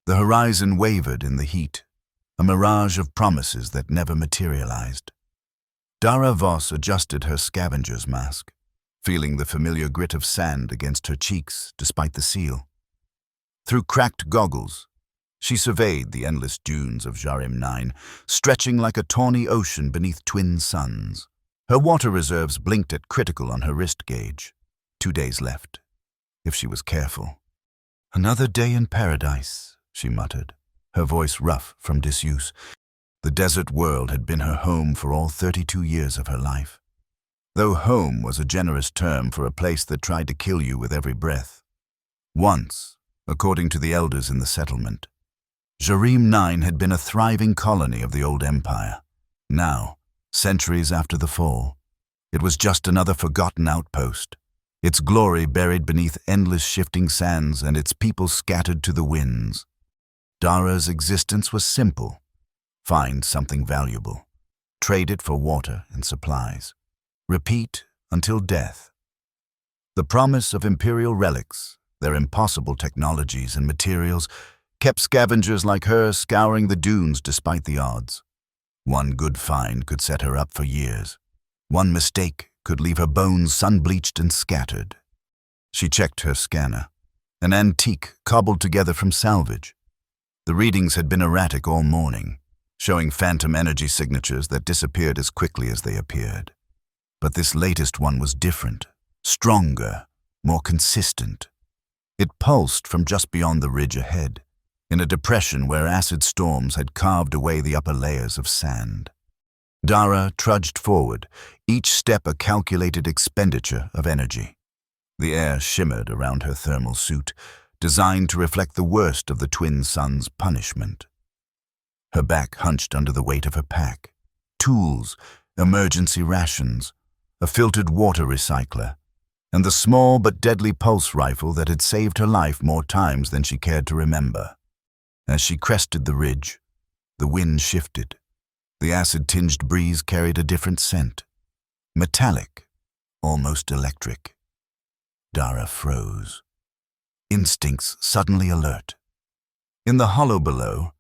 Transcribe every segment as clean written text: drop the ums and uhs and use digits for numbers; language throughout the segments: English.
The horizon wavered in the heat, a mirage of promises that never materialized. Dara Voss adjusted her scavenger's mask, feeling the familiar grit of sand against her cheeks despite the seal. Through cracked goggles, she surveyed the endless dunes of Jarim 9, stretching like a tawny ocean beneath twin suns. Her water reserves blinked at critical on her wrist gauge. 2 days left, if she was careful. "Another day in paradise," she muttered, her voice rough from disuse. The desert world had been her home for all 32 years of her life, though home was a generous term for a place that tried to kill you with every breath. Once, according to the elders in the settlement, Jarim 9 had been a thriving colony of the old empire. Now, centuries after the fall, it was just another forgotten outpost, its glory buried beneath endless shifting sands and its people scattered to the winds. Dara's existence was simple. Find something valuable, trade it for water and supplies, repeat until death. The promise of imperial relics, their impossible technologies and materials, kept scavengers like her scouring the dunes despite the odds. One good find could set her up for years. One mistake could leave her bones sun-bleached and scattered. She checked her scanner, an antique cobbled together from salvage. The readings had been erratic all morning, showing phantom energy signatures that disappeared as quickly as they appeared. But this latest one was different, stronger, more consistent. It pulsed from just beyond the ridge ahead, in a depression where acid storms had carved away the upper layers of sand. Dara trudged forward, each step a calculated expenditure of energy. The air shimmered around her thermal suit, designed to reflect the worst of the twin suns' punishment. Her back hunched under the weight of her pack. Tools, emergency rations, a filtered water recycler, and the small but deadly pulse rifle that had saved her life more times than she cared to remember. As she crested the ridge, the wind shifted. The acid-tinged breeze carried a different scent. Metallic, almost electric. Dara froze. Instincts suddenly alert. In the hollow below,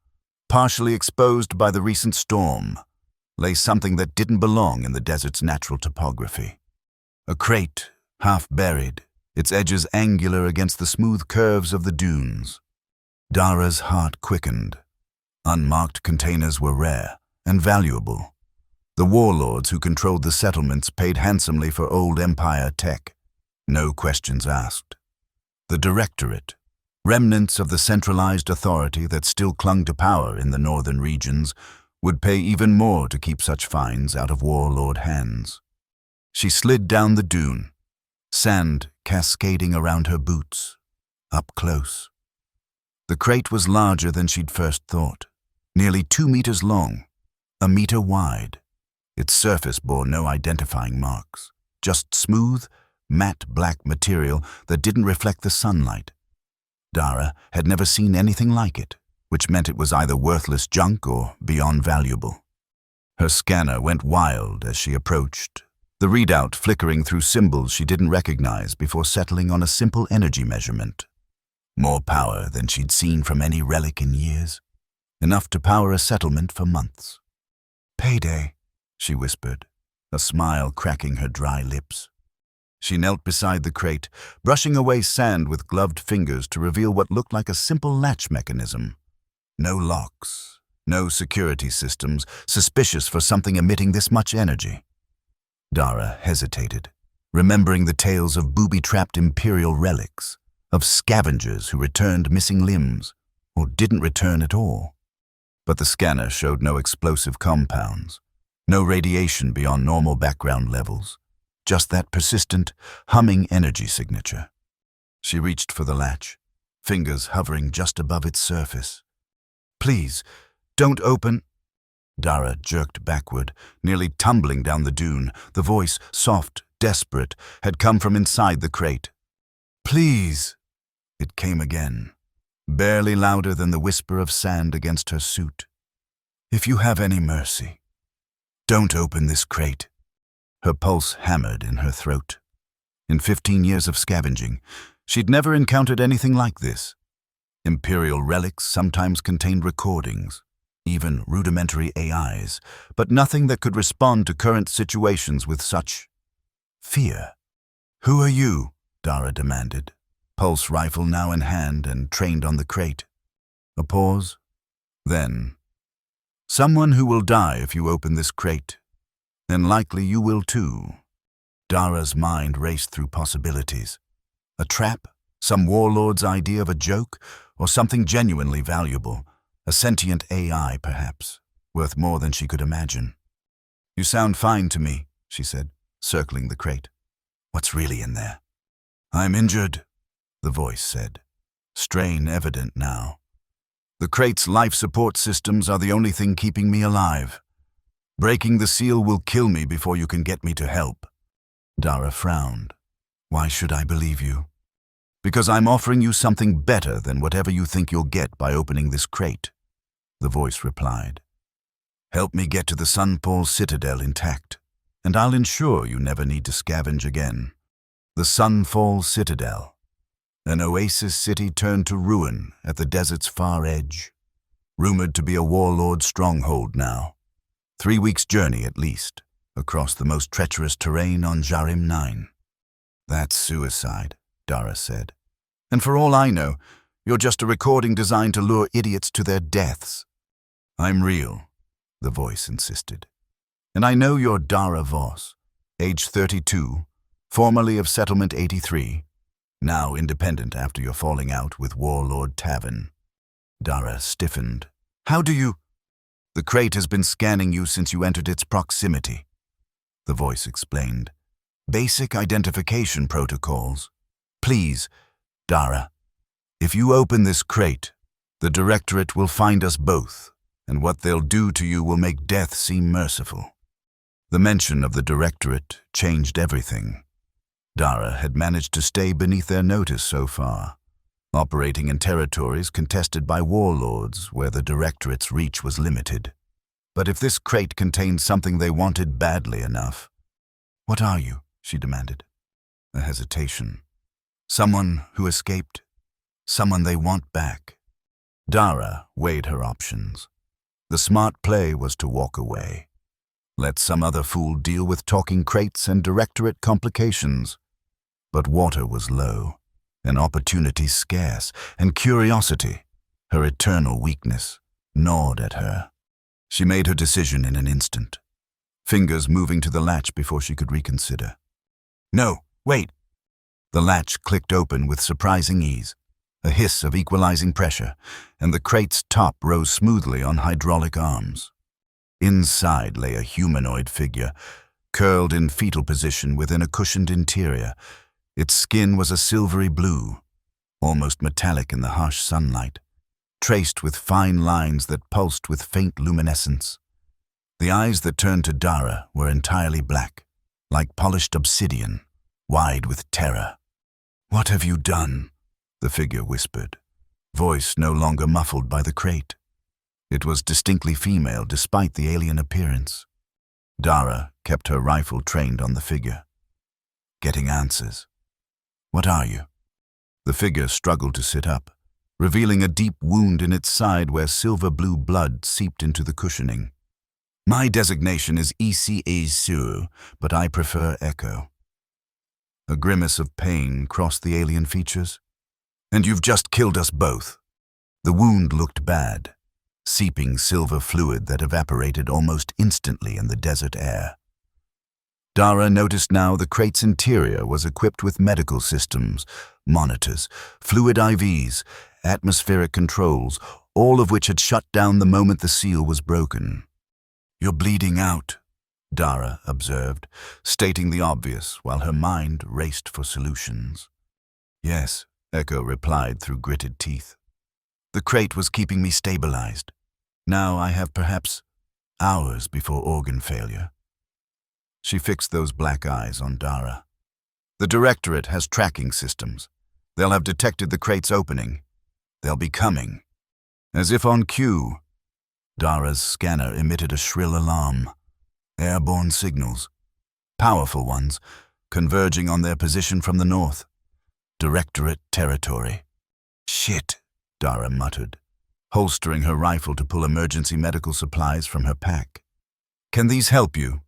partially exposed by the recent storm, lay something that didn't belong in the desert's natural topography. A crate, half buried, its edges angular against the smooth curves of the dunes. Dara's heart quickened. Unmarked containers were rare and valuable. The warlords who controlled the settlements paid handsomely for old empire tech. No questions asked. The Directorate, remnants of the centralized authority that still clung to power in the northern regions, would pay even more to keep such finds out of warlord hands. She slid down the dune, sand cascading around her boots, up close. The crate was larger than she'd first thought, nearly 2 meters long, 1 meter wide. Its surface bore no identifying marks, just smooth, matte black material that didn't reflect the sunlight. Dara had never seen anything like it, which meant it was either worthless junk or beyond valuable. Her scanner went wild as she approached, the readout flickering through symbols she didn't recognize before settling on a simple energy measurement. More power than she'd seen from any relic in years, enough to power a settlement for months. "Payday," she whispered, a smile cracking her dry lips. She knelt beside the crate, brushing away sand with gloved fingers to reveal what looked like a simple latch mechanism. No locks, no security systems, suspicious for something emitting this much energy. Dara hesitated, remembering the tales of booby-trapped imperial relics, of scavengers who returned missing limbs, or didn't return at all. But the scanner showed no explosive compounds, no radiation beyond normal background levels, just that persistent, humming energy signature. She reached for the latch, fingers hovering just above its surface. "Please, don't open." Dara jerked backward, nearly tumbling down the dune. The voice, soft, desperate, had come from inside the crate. "Please." It came again, barely louder than the whisper of sand against her suit. "If you have any mercy, don't open this crate." Her pulse hammered in her throat. In 15 years of scavenging, she'd never encountered anything like this. Imperial relics sometimes contained recordings, even rudimentary AIs, but nothing that could respond to current situations with such fear. "Who are you?" Dara demanded, pulse rifle now in hand and trained on the crate. A pause. Then, "Someone who will die if you open this crate. And likely you will too." Dara's mind raced through possibilities. A trap? Some warlord's idea of a joke? Or something genuinely valuable? A sentient AI, perhaps, worth more than she could imagine. "You sound fine to me," she said, circling the crate. "What's really in there?" "I'm injured," the voice said, strain evident now. "The crate's life support systems are the only thing keeping me alive. Breaking the seal will kill me before you can get me to help." Dara frowned. "Why should I believe you?" "Because I'm offering you something better than whatever you think you'll get by opening this crate," the voice replied. "Help me get to the Sunfall Citadel intact, and I'll ensure you never need to scavenge again." The Sunfall Citadel, an oasis city turned to ruin at the desert's far edge, rumored to be a warlord stronghold now. 3 weeks' journey at least, across the most treacherous terrain on Jarim 9. "That's suicide," Dara said. "And for all I know, you're just a recording designed to lure idiots to their deaths." "I'm real," the voice insisted. "And I know you're Dara Voss, age 32, formerly of Settlement 83, now independent after your falling out with Warlord Tavern." Dara stiffened. "How do you—" "The crate has been scanning you since you entered its proximity," the voice explained. "Basic identification protocols. Please, Dara, if you open this crate, the Directorate will find us both, and what they'll do to you will make death seem merciful." The mention of the Directorate changed everything. Dara had managed to stay beneath their notice so far, operating in territories contested by warlords where the Directorate's reach was limited. But if this crate contained something they wanted badly enough— "What are you?" she demanded. A hesitation. "Someone who escaped. Someone they want back." Dara weighed her options. The smart play was to walk away. Let some other fool deal with talking crates and Directorate complications. But water was low, and opportunity scarce, and curiosity, her eternal weakness, gnawed at her. She made her decision in an instant, fingers moving to the latch before she could reconsider. "No, wait!" The latch clicked open with surprising ease, a hiss of equalizing pressure, and the crate's top rose smoothly on hydraulic arms. Inside lay a humanoid figure, curled in fetal position within a cushioned interior. Its skin was a silvery blue, almost metallic in the harsh sunlight, traced with fine lines that pulsed with faint luminescence. The eyes that turned to Dara were entirely black, like polished obsidian, wide with terror. "What have you done?" the figure whispered, voice no longer muffled by the crate. It was distinctly female despite the alien appearance. Dara kept her rifle trained on the figure. "Getting answers. What are you?" The figure struggled to sit up, revealing a deep wound in its side where silver-blue blood seeped into the cushioning. "My designation is ECA-0, but I prefer Echo." A grimace of pain crossed the alien features. "And you've just killed us both." The wound looked bad, seeping silver fluid that evaporated almost instantly in the desert air. Dara noticed now the crate's interior was equipped with medical systems, monitors, fluid IVs, atmospheric controls, all of which had shut down the moment the seal was broken. "You're bleeding out," Dara observed, stating the obvious while her mind raced for solutions. "Yes," Echo replied through gritted teeth. "The crate was keeping me stabilized. Now I have perhaps hours before organ failure." She fixed those black eyes on Dara. "The Directorate has tracking systems. They'll have detected the crate's opening. They'll be coming." As if on cue, Dara's scanner emitted a shrill alarm. Airborne signals. Powerful ones, converging on their position from the north. Directorate territory. "Shit," Dara muttered, holstering her rifle to pull emergency medical supplies from her pack. "Can these help you?"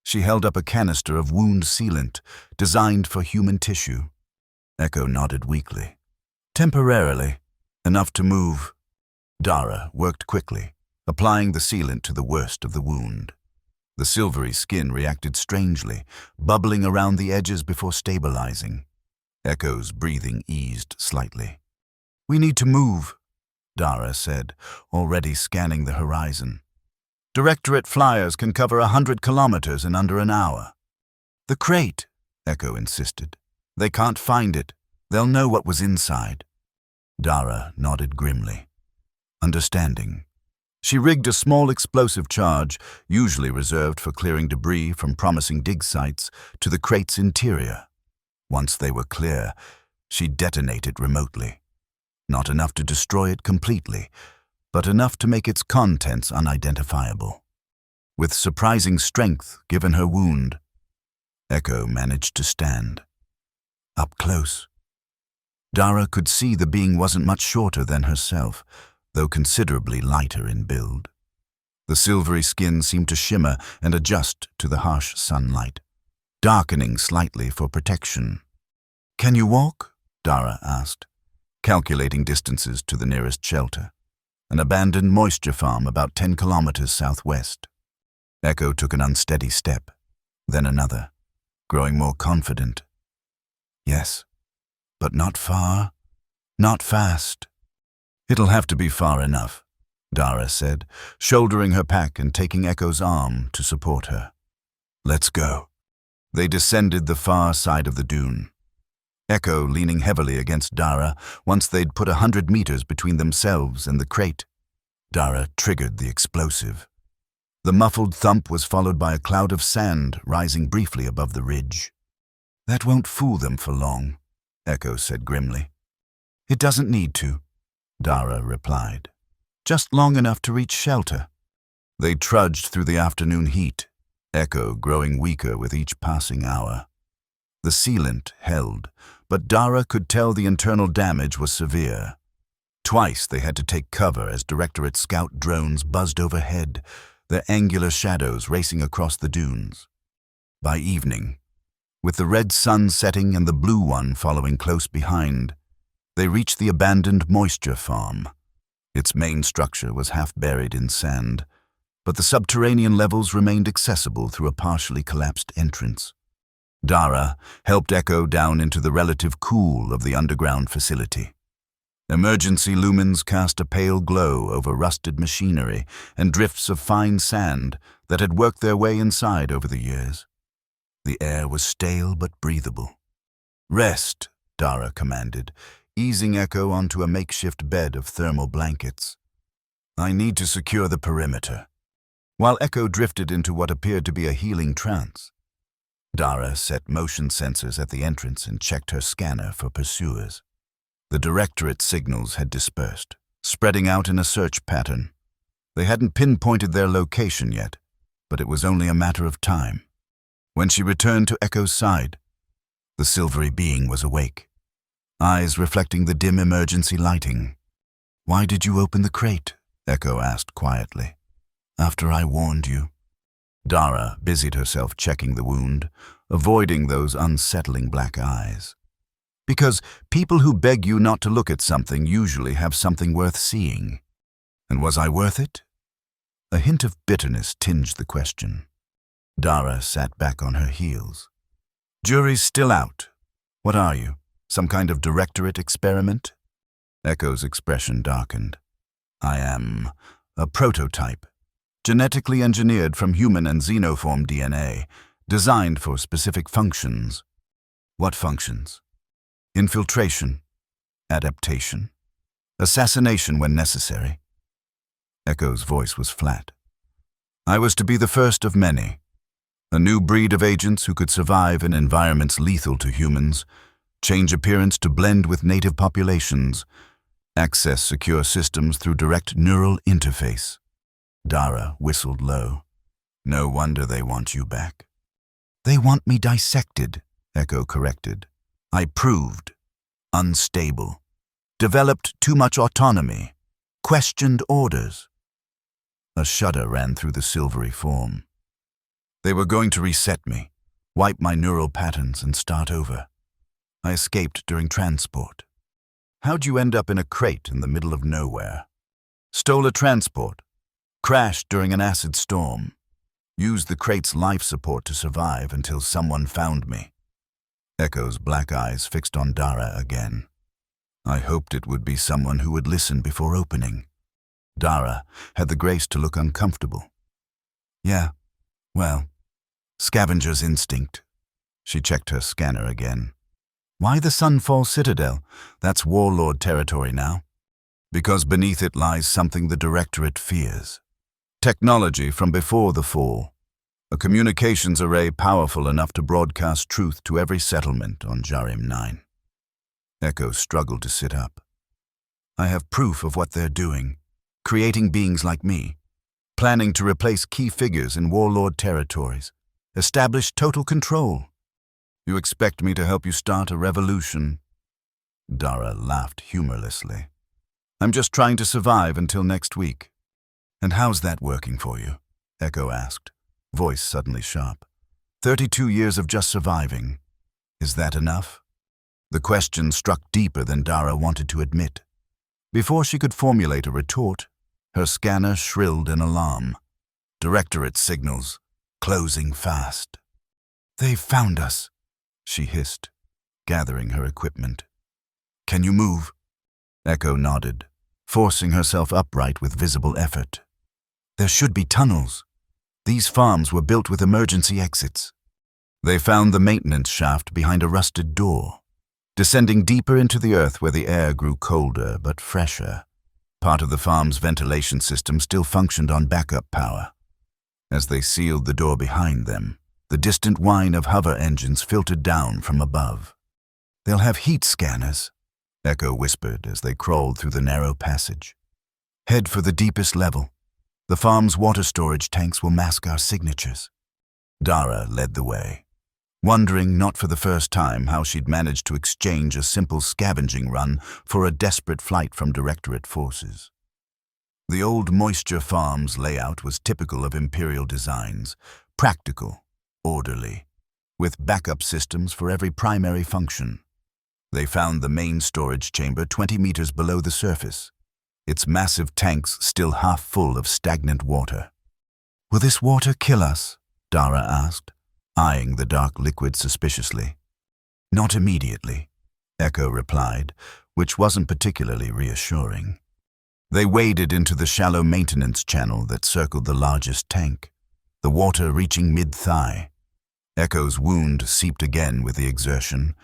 She held up a canister of wound sealant designed for human tissue. Echo nodded weakly. "Temporarily. Enough to move." Dara worked quickly, applying the sealant to the worst of the wound. The silvery skin reacted strangely, bubbling around the edges before stabilizing. Echo's breathing eased slightly. "We need to move," Dara said, already scanning the horizon. "Directorate flyers can cover 100 kilometers in under an hour." "The crate," Echo insisted. "They can't find it. They'll know what was inside." Dara nodded grimly, understanding. She rigged a small explosive charge, usually reserved for clearing debris from promising dig sites, to the crate's interior. Once they were clear, she'd detonate it remotely. Not enough to destroy it completely, but enough to make its contents unidentifiable. With surprising strength given her wound, Echo managed to stand. Up close, Dara could see the being wasn't much shorter than herself, though considerably lighter in build. The silvery skin seemed to shimmer and adjust to the harsh sunlight, darkening slightly for protection. "Can you walk?" Dara asked, calculating distances to the nearest shelter, an abandoned moisture farm about 10 kilometers southwest. Echo took an unsteady step, then another, growing more confident. "Yes, but not far, not fast." "It'll have to be far enough," Dara said, shouldering her pack and taking Echo's arm to support her. "Let's go." They descended the far side of the dune, Echo leaning heavily against Dara once they'd put 100 meters between themselves and the crate. Dara triggered the explosive. The muffled thump was followed by a cloud of sand rising briefly above the ridge. "That won't fool them for long," Echo said grimly. "It doesn't need to," Dara replied. "Just long enough to reach shelter." They trudged through the afternoon heat, Echo growing weaker with each passing hour. The sealant held, but Dara could tell the internal damage was severe. Twice they had to take cover as Directorate scout drones buzzed overhead, their angular shadows racing across the dunes. By evening, with the red sun setting and the blue one following close behind, they reached the abandoned moisture farm. Its main structure was half buried in sand, but the subterranean levels remained accessible through a partially collapsed entrance. Dara helped Echo down into the relative cool of the underground facility. Emergency lumens cast a pale glow over rusted machinery and drifts of fine sand that had worked their way inside over the years. The air was stale but breathable. "Rest," Dara commanded, easing Echo onto a makeshift bed of thermal blankets. "I need to secure the perimeter." While Echo drifted into what appeared to be a healing trance, Dara set motion sensors at the entrance and checked her scanner for pursuers. The Directorate signals had dispersed, spreading out in a search pattern. They hadn't pinpointed their location yet, but it was only a matter of time. When she returned to Echo's side, the silvery being was awake, eyes reflecting the dim emergency lighting. "Why did you open the crate?" Echo asked quietly. "After I warned you." Dara busied herself checking the wound, avoiding those unsettling black eyes. "Because people who beg you not to look at something usually have something worth seeing." "And was I worth it?" A hint of bitterness tinged the question. Dara sat back on her heels. "Jury's still out. What are you? Some kind of Directorate experiment?" Echo's expression darkened. "I am a prototype, genetically engineered from human and xenoform DNA, designed for specific functions." "What functions?" "Infiltration, adaptation, assassination when necessary." Echo's voice was flat. "I was to be the first of many, a new breed of agents who could survive in environments lethal to humans, change appearance to blend with native populations, access secure systems through direct neural interface." Dara whistled low. "No wonder they want you back." "They want me dissected," Echo corrected. "I proved unstable." developed too much autonomy, questioned orders. A shudder ran through the silvery form. They were going to reset me, wipe my neural patterns and start over. I escaped during transport. How'd you end up in a crate in the middle of nowhere? Stole a transport, crashed during an acid storm, used the crate's life support to survive until someone found me. Echo's black eyes fixed on Dara again. I hoped it would be someone who would listen before opening. Dara had the grace to look uncomfortable. Yeah, well, scavenger's instinct. She checked her scanner again. Why the Sunfall Citadel? That's warlord territory now. Because beneath it lies something the Directorate fears. Technology from before the fall. A communications array powerful enough to broadcast truth to every settlement on Jarim 9. Echo struggled to sit up. I have proof of what they're doing, creating beings like me, planning to replace key figures in warlord territories, establish total control. You expect me to help you start a revolution? Dara laughed humorlessly. I'm just trying to survive until next week. And how's that working for you? Echo asked, voice suddenly sharp. 32 years of just surviving. Is that enough? The question struck deeper than Dara wanted to admit. Before she could formulate a retort, her scanner shrilled an alarm. Directorate signals, closing fast. They've found us, she hissed, gathering her equipment. Can you move? Echo nodded, forcing herself upright with visible effort. There should be tunnels. These farms were built with emergency exits. They found the maintenance shaft behind a rusted door, descending deeper into the earth where the air grew colder but fresher. Part of the farm's ventilation system still functioned on backup power. As they sealed the door behind them, the distant whine of hover engines filtered down from above. They'll have heat scanners, Echo whispered as they crawled through the narrow passage. Head for the deepest level. The farm's water storage tanks will mask our signatures. Dara led the way, wondering not for the first time how she'd managed to exchange a simple scavenging run for a desperate flight from Directorate forces. The old moisture farm's layout was typical of Imperial designs, practical, orderly, with backup systems for every primary function. They found the main storage chamber 20 meters below the surface, its massive tanks still half full of stagnant water. Will this water kill us? Dara asked, eyeing the dark liquid suspiciously. Not immediately, Echo replied, which wasn't particularly reassuring. They waded into the shallow maintenance channel that circled the largest tank, the water reaching mid-thigh. Echo's wound seeped again with the exertion,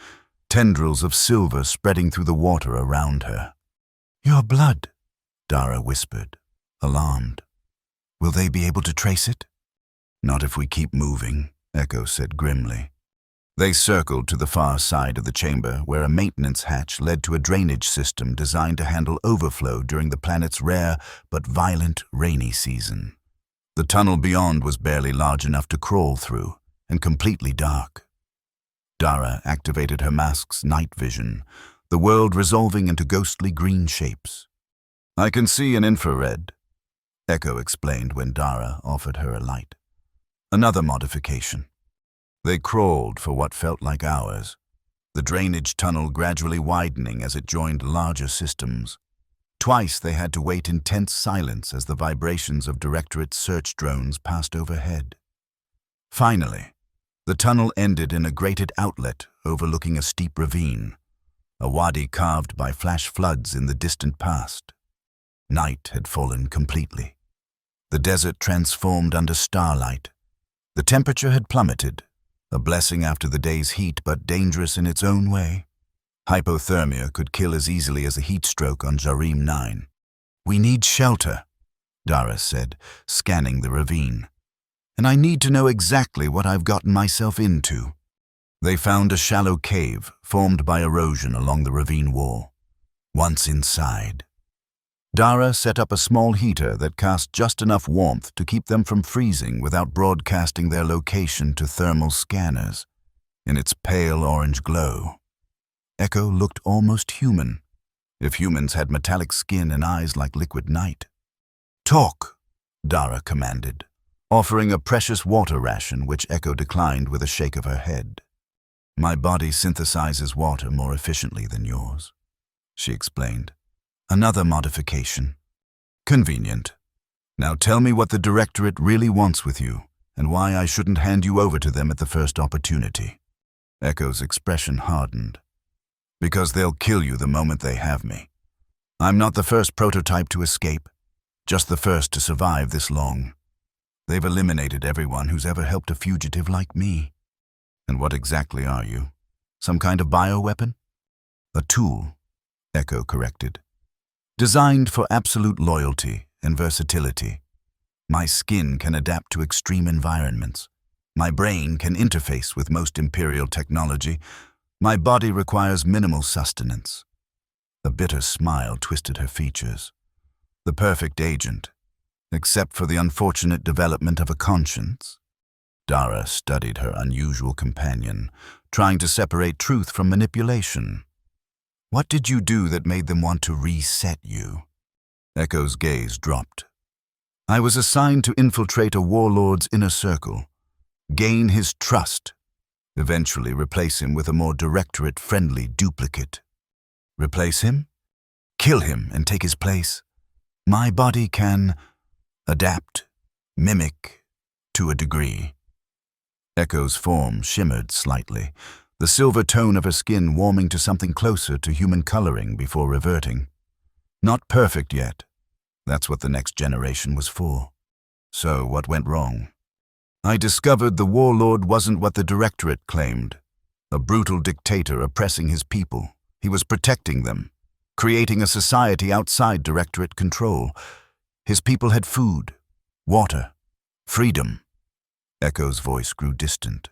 tendrils of silver spreading through the water around her. Your blood, Dara whispered, alarmed. Will they be able to trace it? Not if we keep moving, Echo said grimly. They circled to the far side of the chamber where a maintenance hatch led to a drainage system designed to handle overflow during the planet's rare but violent rainy season. The tunnel beyond was barely large enough to crawl through, and completely dark. Dara activated her mask's night vision, the world resolving into ghostly green shapes. I can see an infrared, Echo explained when Dara offered her a light. Another modification. They crawled for what felt like hours, the drainage tunnel gradually widening as it joined larger systems. Twice they had to wait in tense silence as the vibrations of Directorate search drones passed overhead. Finally, the tunnel ended in a grated outlet overlooking a steep ravine, a wadi carved by flash floods in the distant past. Night had fallen completely. The desert transformed under starlight. The temperature had plummeted, a blessing after the day's heat but dangerous in its own way. Hypothermia could kill as easily as a heat stroke on Jarim 9. We need shelter, Dara said, scanning the ravine. And I need to know exactly what I've gotten myself into. They found a shallow cave formed by erosion along the ravine wall. Once inside, Dara set up a small heater that cast just enough warmth to keep them from freezing without broadcasting their location to thermal scanners. In its pale orange glow, Echo looked almost human, if humans had metallic skin and eyes like liquid night. "Talk," Dara commanded, offering a precious water ration which Echo declined with a shake of her head. "My body synthesizes water more efficiently than yours," she explained. "Another modification. Convenient. Now tell me what the Directorate really wants with you, and why I shouldn't hand you over to them at the first opportunity." Echo's expression hardened. "Because they'll kill you the moment they have me. I'm not the first prototype to escape, just the first to survive this long. They've eliminated everyone who's ever helped a fugitive like me." "And what exactly are you? Some kind of bioweapon?" "A tool," Echo corrected. "Designed for absolute loyalty and versatility. My skin can adapt to extreme environments. My brain can interface with most Imperial technology. My body requires minimal sustenance." A bitter smile twisted her features. "The perfect agent, except for the unfortunate development of a conscience." Dara studied her unusual companion, trying to separate truth from manipulation. "What did you do that made them want to reset you?" Echo's gaze dropped. "I was assigned to infiltrate a warlord's inner circle, gain his trust, eventually replace him with a more Directorate-friendly duplicate." "Replace him? Kill him and take his place? My body can adapt, mimic, to a degree." Echo's form shimmered slightly, the silver tone of her skin warming to something closer to human coloring before reverting. "Not perfect yet. That's what the next generation was for." "So what went wrong?" "I discovered the warlord wasn't what the Directorate claimed. A brutal dictator oppressing his people. He was protecting them, creating a society outside Directorate control. His people had food, water, freedom." Echo's voice grew distant.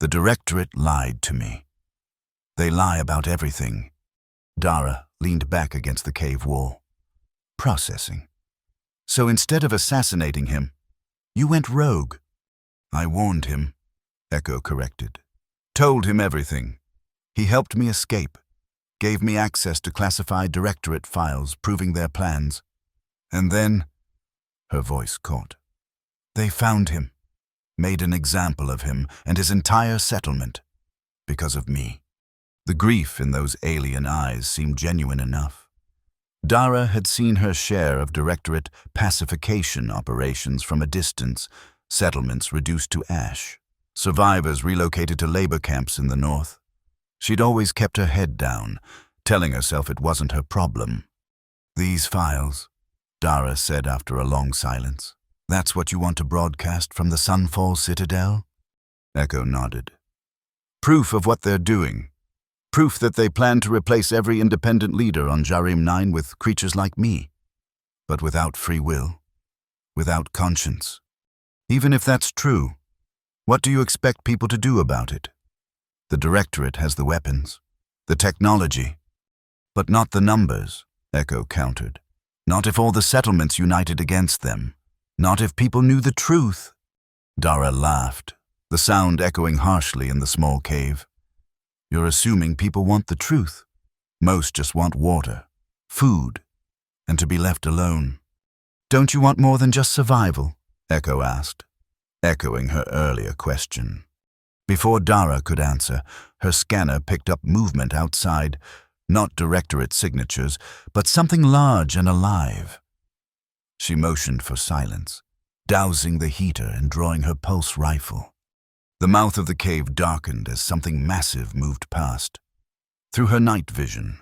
"The Directorate lied to me. They lie about everything." Dara leaned back against the cave wall. "Processing. So instead of assassinating him, you went rogue." "I warned him," Echo corrected. "Told him everything. He helped me escape, gave me access to classified Directorate files proving their plans. And then," her voice caught, "they found him, made an example of him and his entire settlement, because of me." The grief in those alien eyes seemed genuine enough. Dara had seen her share of Directorate pacification operations from a distance, settlements reduced to ash, survivors relocated to labor camps in the north. She'd always kept her head down, telling herself it wasn't her problem. "These files," Dara said after a long silence. "That's what you want to broadcast from the Sunfall Citadel?" Echo nodded. "Proof of what they're doing. Proof that they plan to replace every independent leader on Jarim 9 with creatures like me. But without free will. Without conscience. Even if that's true, what do you expect people to do about it? The Directorate has the weapons, the technology, but not the numbers," Echo countered. "Not if all the settlements united against them. Not if people knew the truth." Dara laughed, the sound echoing harshly in the small cave. "You're assuming people want the truth. Most just want water, food, and to be left alone." "Don't you want more than just survival?" Echo asked, echoing her earlier question. Before Dara could answer, her scanner picked up movement outside, not Directorate signatures, but something large and alive. She motioned for silence, dousing the heater and drawing her pulse rifle. The mouth of the cave darkened as something massive moved past. Through her night vision,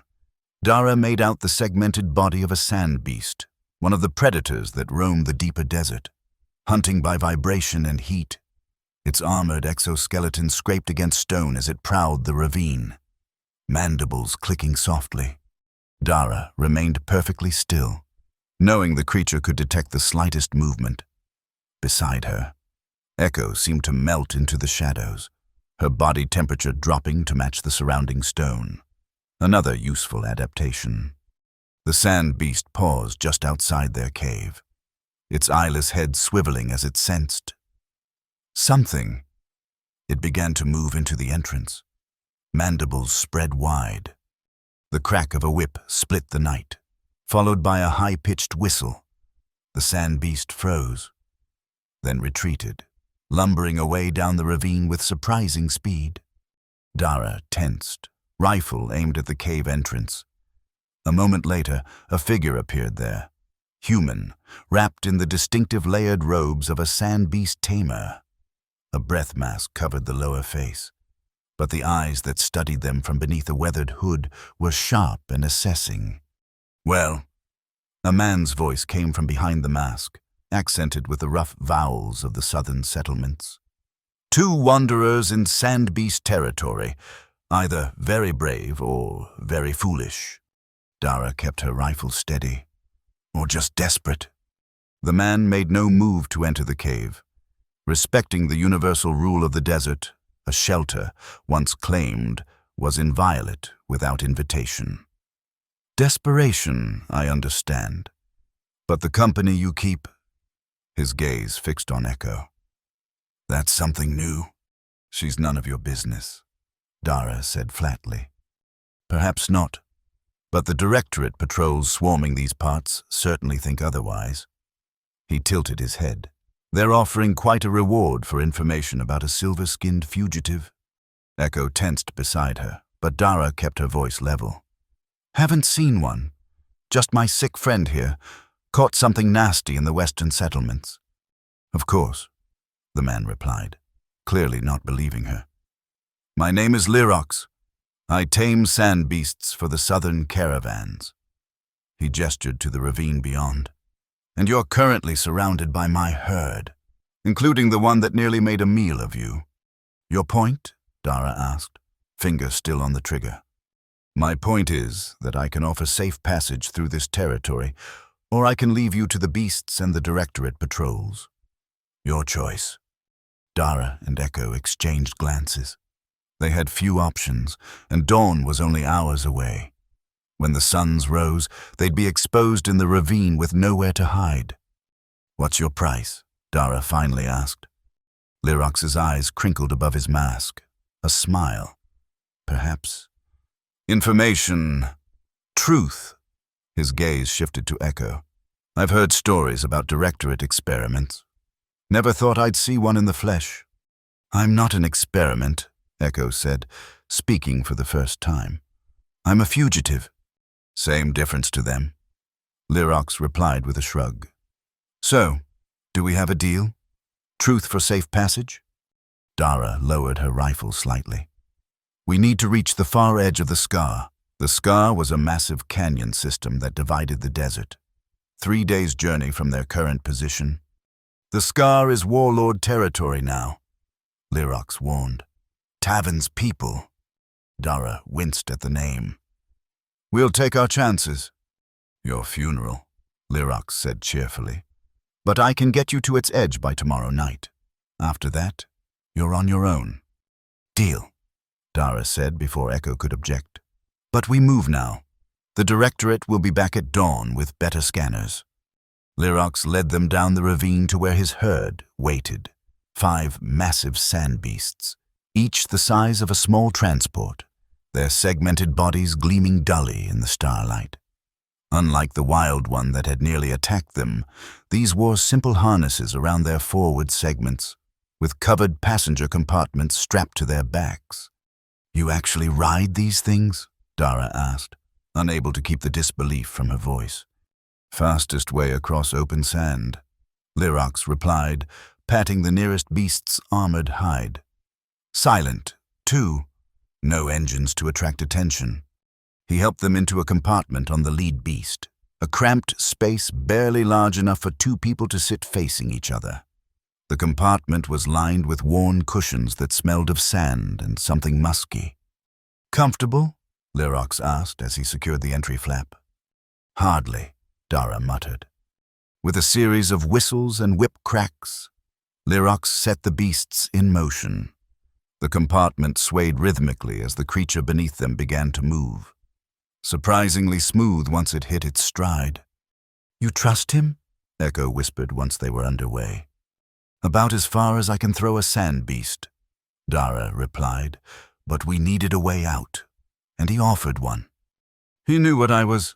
Dara made out the segmented body of a sand beast, one of the predators that roam the deeper desert, hunting by vibration and heat. Its armored exoskeleton scraped against stone as it prowled the ravine, mandibles clicking softly. Dara remained perfectly still, knowing the creature could detect the slightest movement. Beside her, Echo seemed to melt into the shadows, her body temperature dropping to match the surrounding stone. Another useful adaptation. The sand beast paused just outside their cave, its eyeless head swiveling as it sensed something. It began to move into the entrance, mandibles spread wide. The crack of a whip split the night, followed by a high-pitched whistle. The sand beast froze, then retreated, lumbering away down the ravine with surprising speed. Dara tensed, rifle aimed at the cave entrance. A moment later, a figure appeared there, human, wrapped in the distinctive layered robes of a sand beast tamer. A breath mask covered the lower face, but the eyes that studied them from beneath a weathered hood were sharp and assessing. "Well?" A man's voice came from behind the mask, accented with the rough vowels of the southern settlements. "Two wanderers in sand beast territory, either very brave or very foolish." Dara kept her rifle steady. "Or just desperate." The man made no move to enter the cave. Respecting the universal rule of the desert, a shelter, once claimed, was inviolate without invitation. "Desperation, I understand. But the company you keep?" His gaze fixed on Echo. "That's something new." "She's none of your business," Dara said flatly. "Perhaps not, but the Directorate patrols swarming these parts certainly think otherwise." He tilted his head. "They're offering quite a reward for information about a silver-skinned fugitive." Echo tensed beside her, but Dara kept her voice level. "Haven't seen one. Just my sick friend here. Caught something nasty in the western settlements." "Of course," the man replied, clearly not believing her. "My name is Lyrox. I tame sand beasts for the southern caravans." He gestured to the ravine beyond. "And you're currently surrounded by my herd, including the one that nearly made a meal of you." "Your point?" Dara asked, finger still on the trigger. "My point is that I can offer safe passage through this territory, or I can leave you to the beasts and the Directorate patrols. Your choice." Dara and Echo exchanged glances. They had few options, and dawn was only hours away. When the suns rose, they'd be exposed in the ravine with nowhere to hide. "What's your price?" Dara finally asked. Lyrox's eyes crinkled above his mask. A smile. "Perhaps." "Information. Truth." His gaze shifted to Echo. "I've heard stories about Directorate experiments. Never thought I'd see one in the flesh." "I'm not an experiment," Echo said, speaking for the first time. "I'm a fugitive." "Same difference to them," Lyrox replied with a shrug. "So, do we have a deal? Truth for safe passage?" Dara lowered her rifle slightly. "We need to reach the far edge of the Scar." The Scar was a massive canyon system that divided the desert. 3 days' journey from their current position. "The Scar is warlord territory now," Lyrox warned. "Tavern's people." Dara winced at the name. "We'll take our chances." "Your funeral," Lyrox said cheerfully. "But I can get you to its edge by tomorrow night. After that, you're on your own." "Deal," Dara said before Echo could object. "But we move now. The Directorate will be back at dawn with better scanners." Lyrox led them down the ravine to where his herd waited. 5 massive sand beasts, each the size of a small transport, their segmented bodies gleaming dully in the starlight. Unlike the wild one that had nearly attacked them, these wore simple harnesses around their forward segments, with covered passenger compartments strapped to their backs. "You actually ride these things?" Dara asked, unable to keep the disbelief from her voice. "Fastest way across open sand," Lyrox replied, patting the nearest beast's armored hide. "Silent, too. No engines to attract attention." He helped them into a compartment on the lead beast, a cramped space barely large enough for 2 people to sit facing each other. The compartment was lined with worn cushions that smelled of sand and something musky. "Comfortable?" Lyrox asked as he secured the entry flap. "Hardly," Dara muttered. With a series of whistles and whip cracks, Lyrox set the beasts in motion. The compartment swayed rhythmically as the creature beneath them began to move. Surprisingly smooth once it hit its stride. "You trust him?" Echo whispered once they were underway. "About as far as I can throw a sand beast," Dara replied, "but we needed a way out, and he offered one." He knew what I was.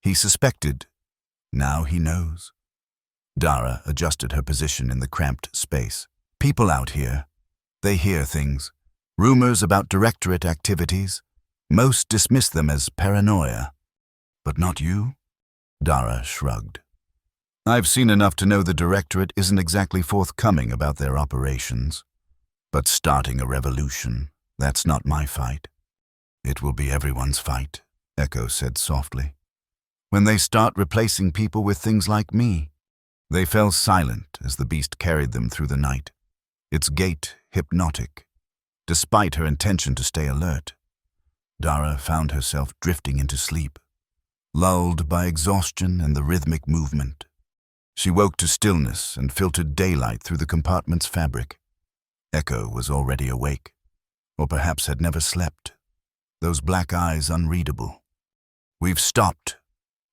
He suspected. Now he knows. Dara adjusted her position in the cramped space. People out here. They hear things. Rumors about Directorate activities. Most dismiss them as paranoia. But not you? Dara shrugged. I've seen enough to know the Directorate isn't exactly forthcoming about their operations. But starting a revolution, that's not my fight. It will be everyone's fight, Echo said softly. When they start replacing people with things like me. They fell silent as the beast carried them through the night, its gait hypnotic. Despite her intention to stay alert, Dara found herself drifting into sleep, lulled by exhaustion and the rhythmic movement. She woke to stillness and filtered daylight through the compartment's fabric. Echo was already awake, or perhaps had never slept, those black eyes unreadable. We've stopped,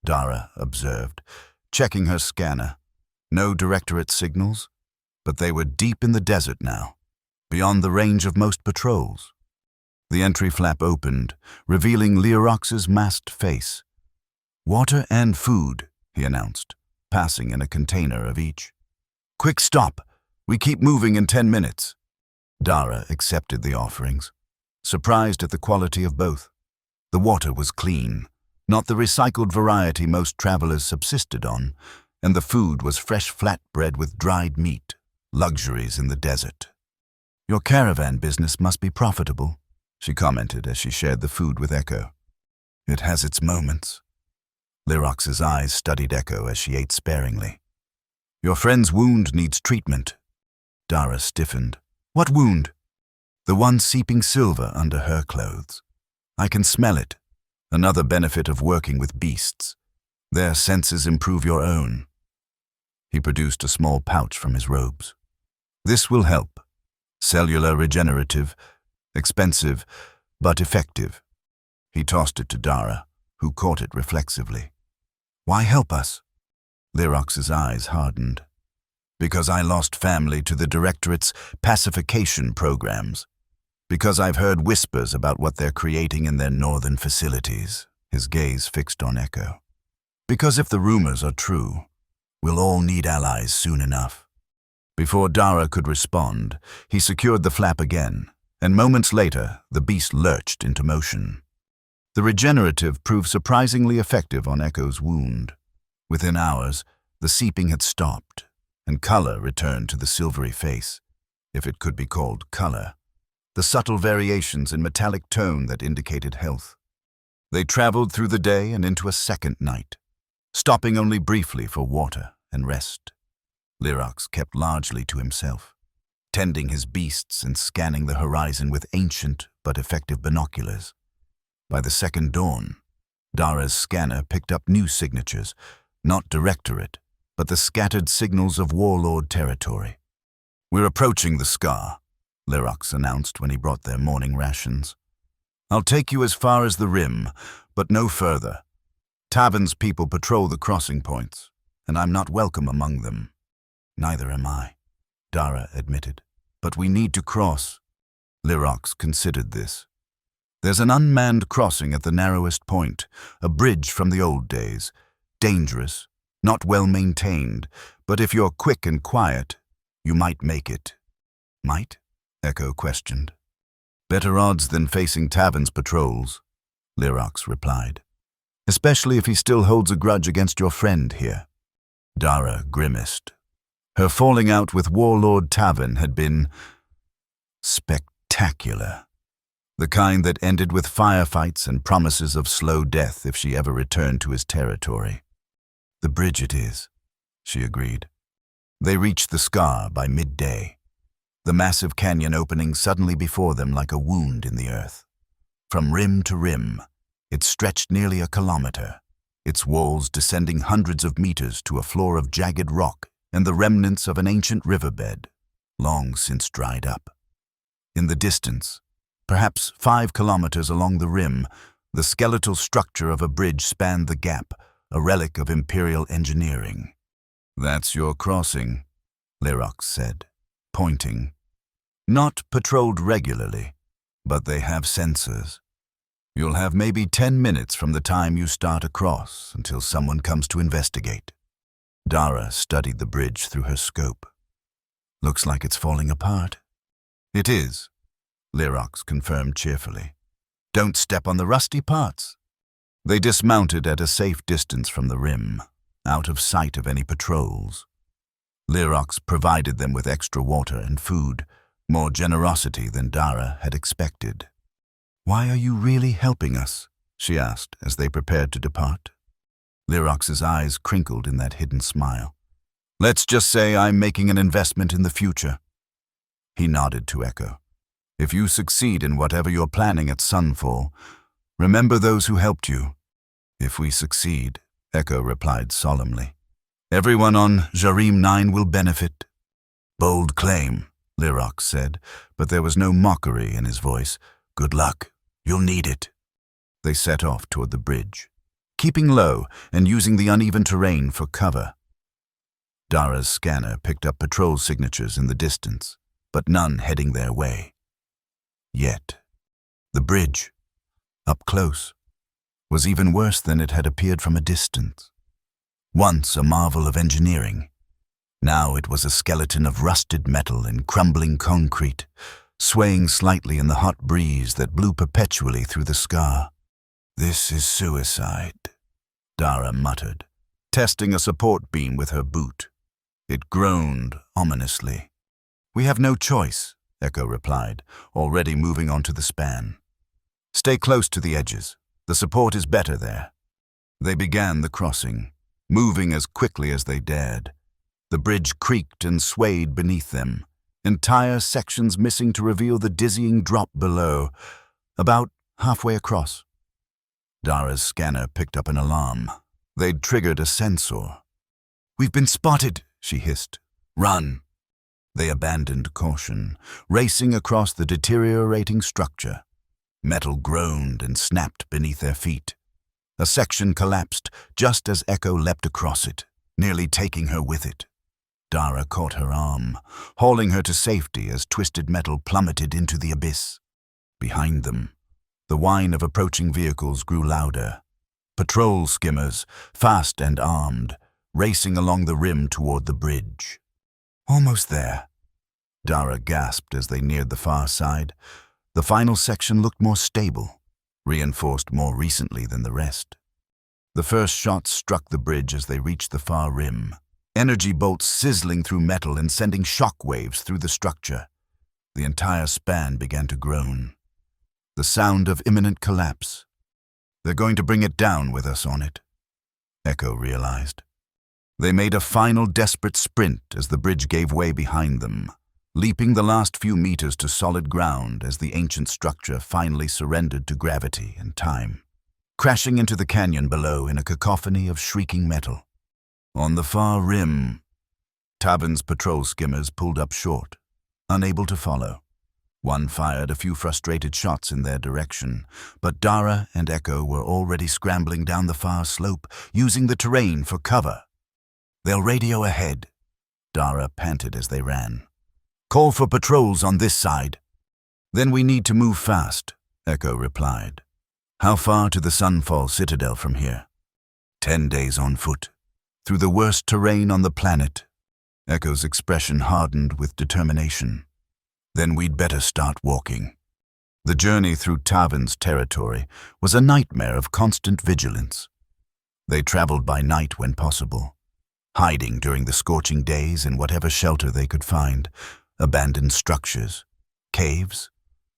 Dara observed, checking her scanner. No Directorate signals, but they were deep in the desert now, beyond the range of most patrols. The entry flap opened, revealing Leorox's masked face. Water and food, he announced, passing in a container of each. Quick stop! We keep moving in 10 minutes. Dara accepted the offerings, surprised at the quality of both. The water was clean, not the recycled variety most travelers subsisted on, and the food was fresh flatbread with dried meat, luxuries in the desert. Your caravan business must be profitable, she commented as she shared the food with Echo. It has its moments. Leorox's eyes studied Echo as she ate sparingly. Your friend's wound needs treatment. Dara stiffened. What wound? The one seeping silver under her clothes. I can smell it. Another benefit of working with beasts. Their senses improve your own. He produced a small pouch from his robes. This will help. Cellular regenerative, expensive, but effective. He tossed it to Dara, who caught it reflexively. Why help us? Leorox's eyes hardened. Because I lost family to the Directorate's pacification programs. Because I've heard whispers about what they're creating in their northern facilities. His gaze fixed on Echo. Because if the rumors are true, we'll all need allies soon enough. Before Dara could respond, he secured the flap again, and moments later, the beast lurched into motion. The regenerative proved surprisingly effective on Echo's wound. Within hours, the seeping had stopped, and color returned to the silvery face, if it could be called color, the subtle variations in metallic tone that indicated health. They traveled through the day and into a second night, stopping only briefly for water and rest. Leorox kept largely to himself, tending his beasts and scanning the horizon with ancient but effective binoculars. By the second dawn, Dara's scanner picked up new signatures, not Directorate, but the scattered signals of warlord territory. We're approaching the Scar, Leorox announced when he brought their morning rations. I'll take you as far as the rim, but no further. Tavern's people patrol the crossing points, and I'm not welcome among them. Neither am I, Dara admitted. But we need to cross. Leorox considered this. There's an unmanned crossing at the narrowest point, a bridge from the old days. Dangerous, not well maintained, but if you're quick and quiet, you might make it. Might? Echo questioned. Better odds than facing Tavern's patrols, Leorox replied. Especially if he still holds a grudge against your friend here. Dara grimaced. Her falling out with Warlord Tavern had been spectacular. The kind that ended with firefights and promises of slow death if she ever returned to his territory. The bridge it is, she agreed. They reached the Scar by midday, the massive canyon opening suddenly before them like a wound in the earth. From rim to rim, it stretched nearly a kilometer, its walls descending hundreds of meters to a floor of jagged rock and the remnants of an ancient riverbed, long since dried up. In the distance, perhaps 5 kilometers along the rim, the skeletal structure of a bridge spanned the gap, a relic of Imperial engineering. That's your crossing, Leorox said, pointing. Not patrolled regularly, but they have sensors. You'll have maybe 10 minutes from the time you start across until someone comes to investigate. Dara studied the bridge through her scope. Looks like it's falling apart. It is, Lyrox confirmed cheerfully. Don't step on the rusty parts. They dismounted at a safe distance from the rim, out of sight of any patrols. Lyrox provided them with extra water and food, more generosity than Dara had expected. Why are you really helping us? She asked as they prepared to depart. Lyrox's eyes crinkled in that hidden smile. Let's just say I'm making an investment in the future. He nodded to Echo. If you succeed in whatever you're planning at Sunfall, remember those who helped you. If we succeed, Echo replied solemnly, everyone on Jarim 9 will benefit. Bold claim, Lyrox said, but there was no mockery in his voice. Good luck. You'll need it. They set off toward the bridge, keeping low and using the uneven terrain for cover. Dara's scanner picked up patrol signatures in the distance, but none heading their way. Yet, the bridge, up close, was even worse than it had appeared from a distance. Once a marvel of engineering, now it was a skeleton of rusted metal and crumbling concrete, swaying slightly in the hot breeze that blew perpetually through the scar. This is suicide, Dara muttered, testing a support beam with her boot. It groaned ominously. We have no choice, Echo replied, already moving onto the span. Stay close to the edges. The support is better there. They began the crossing, moving as quickly as they dared. The bridge creaked and swayed beneath them, entire sections missing to reveal the dizzying drop below, about halfway across. Dara's scanner picked up an alarm. They'd triggered a sensor. We've been spotted, she hissed. Run. They abandoned caution, racing across the deteriorating structure. Metal groaned and snapped beneath their feet. A section collapsed just as Echo leapt across it, nearly taking her with it. Dara caught her arm, hauling her to safety as twisted metal plummeted into the abyss. Behind them, the whine of approaching vehicles grew louder. Patrol skimmers, fast and armed, racing along the rim toward the bridge. Almost there, Dara gasped as they neared the far side. The final section looked more stable, reinforced more recently than the rest. The first shots struck the bridge as they reached the far rim, energy bolts sizzling through metal and sending shock waves through the structure. The entire span began to groan. The sound of imminent collapse. They're going to bring it down with us on it, Echo realized. They made a final desperate sprint as the bridge gave way behind them, leaping the last few meters to solid ground as the ancient structure finally surrendered to gravity and time, crashing into the canyon below in a cacophony of shrieking metal. On the far rim, Tavin's patrol skimmers pulled up short, unable to follow. One fired a few frustrated shots in their direction, but Dara and Echo were already scrambling down the far slope, using the terrain for cover. They'll radio ahead, Dara panted as they ran. Call for patrols on this side. Then we need to move fast, Echo replied. How far to the Sunfall Citadel from here? 10 days on foot, through the worst terrain on the planet. Echo's expression hardened with determination. Then we'd better start walking. The journey through Tavin's territory was a nightmare of constant vigilance. They traveled by night when possible, hiding during the scorching days in whatever shelter they could find, abandoned structures, caves,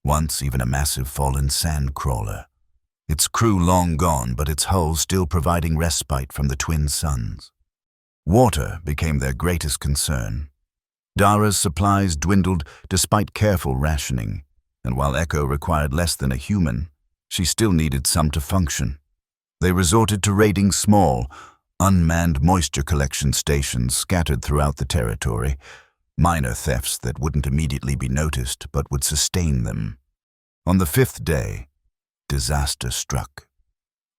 once even a massive fallen sand crawler. Its crew long gone, but its hull still providing respite from the twin suns. Water became their greatest concern. Dara's supplies dwindled despite careful rationing, and while Echo required less than a human, she still needed some to function. They resorted to raiding small, unmanned moisture collection stations scattered throughout the territory, minor thefts that wouldn't immediately be noticed but would sustain them. On the 5th day, disaster struck.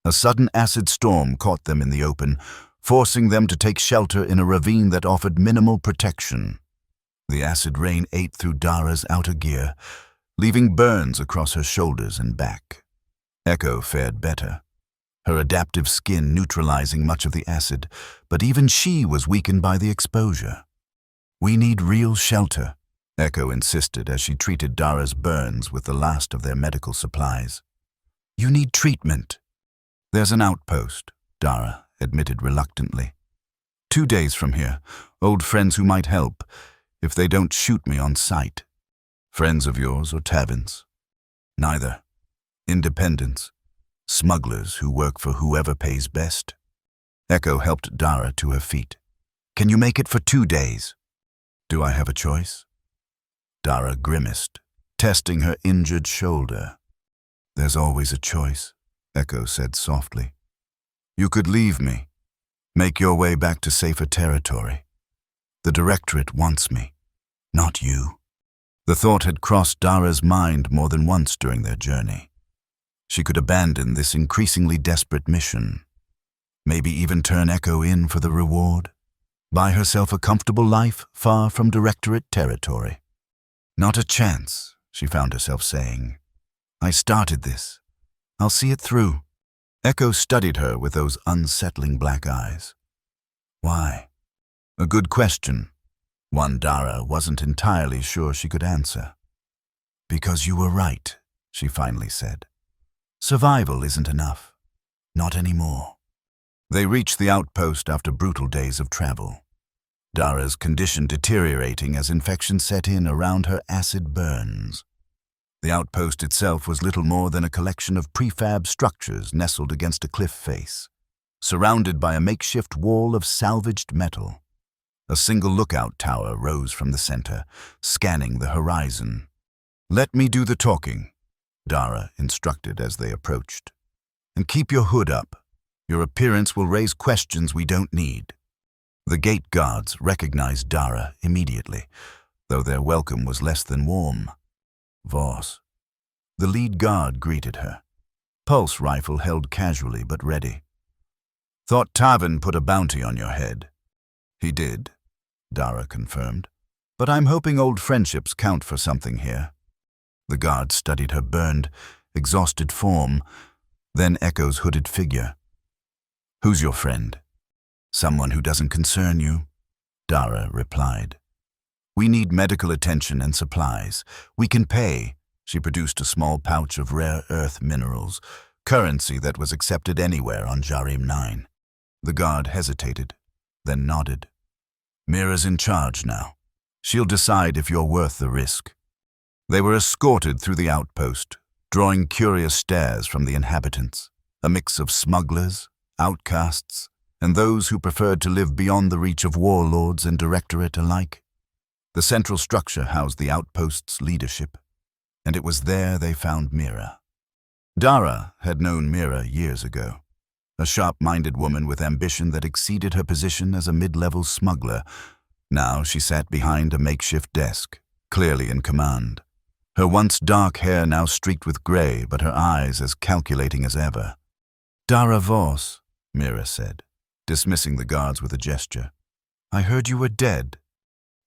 A sudden acid storm caught them in the open, forcing them to take shelter in a ravine that offered minimal protection. The acid rain ate through Dara's outer gear, leaving burns across her shoulders and back. Echo fared better, her adaptive skin neutralizing much of the acid, but even she was weakened by the exposure. "We need real shelter," Echo insisted as she treated Dara's burns with the last of their medical supplies. "You need treatment." "There's an outpost," Dara admitted reluctantly. 2 days from here, old friends who might help, if they don't shoot me on sight." "Friends of yours or taverns?" "Neither. Independents. Smugglers who work for whoever pays best." Echo helped Dara to her feet. "Can you make it for 2 days?" "Do I have a choice?" Dara grimaced, testing her injured shoulder. "There's always a choice," Echo said softly. "You could leave me, make your way back to safer territory. The Directorate wants me, not you." The thought had crossed Dara's mind more than once during their journey. She could abandon this increasingly desperate mission, maybe even turn Echo in for the reward, buy herself a comfortable life far from Directorate territory. "Not a chance," she found herself saying. "I started this. I'll see it through." Echo studied her with those unsettling black eyes. "Why?" A good question, one Dara wasn't entirely sure she could answer. "Because you were right," she finally said. "Survival isn't enough. Not anymore." They reached the outpost after brutal days of travel, Dara's condition deteriorating as infection set in around her acid burns. The outpost itself was little more than a collection of prefab structures nestled against a cliff face, surrounded by a makeshift wall of salvaged metal. A single lookout tower rose from the center, scanning the horizon. "Let me do the talking," Dara instructed as they approached. "And keep your hood up. Your appearance will raise questions we don't need." The gate guards recognized Dara immediately, though their welcome was less than warm. "Voss." The lead guard greeted her, pulse rifle held casually but ready. "Thought Tavern put a bounty on your head." "He did," Dara confirmed, "but I'm hoping old friendships count for something here." The guard studied her burned, exhausted form, then Echo's hooded figure. "Who's your friend?" "Someone who doesn't concern you," Dara replied. "We need medical attention and supplies. We can pay." She produced a small pouch of rare earth minerals, currency that was accepted anywhere on Jarim 9. The guard hesitated, then nodded. "Mira's in charge now. She'll decide if you're worth the risk." They were escorted through the outpost, drawing curious stares from the inhabitants, a mix of smugglers, outcasts, and those who preferred to live beyond the reach of warlords and Directorate alike. The central structure housed the outpost's leadership, and it was there they found Mira. Dara had known Mira years ago, a sharp-minded woman with ambition that exceeded her position as a mid-level smuggler. Now she sat behind a makeshift desk, clearly in command. Her once dark hair now streaked with gray, but her eyes as calculating as ever. "Dara Voss," Mira said, dismissing the guards with a gesture. "I heard you were dead."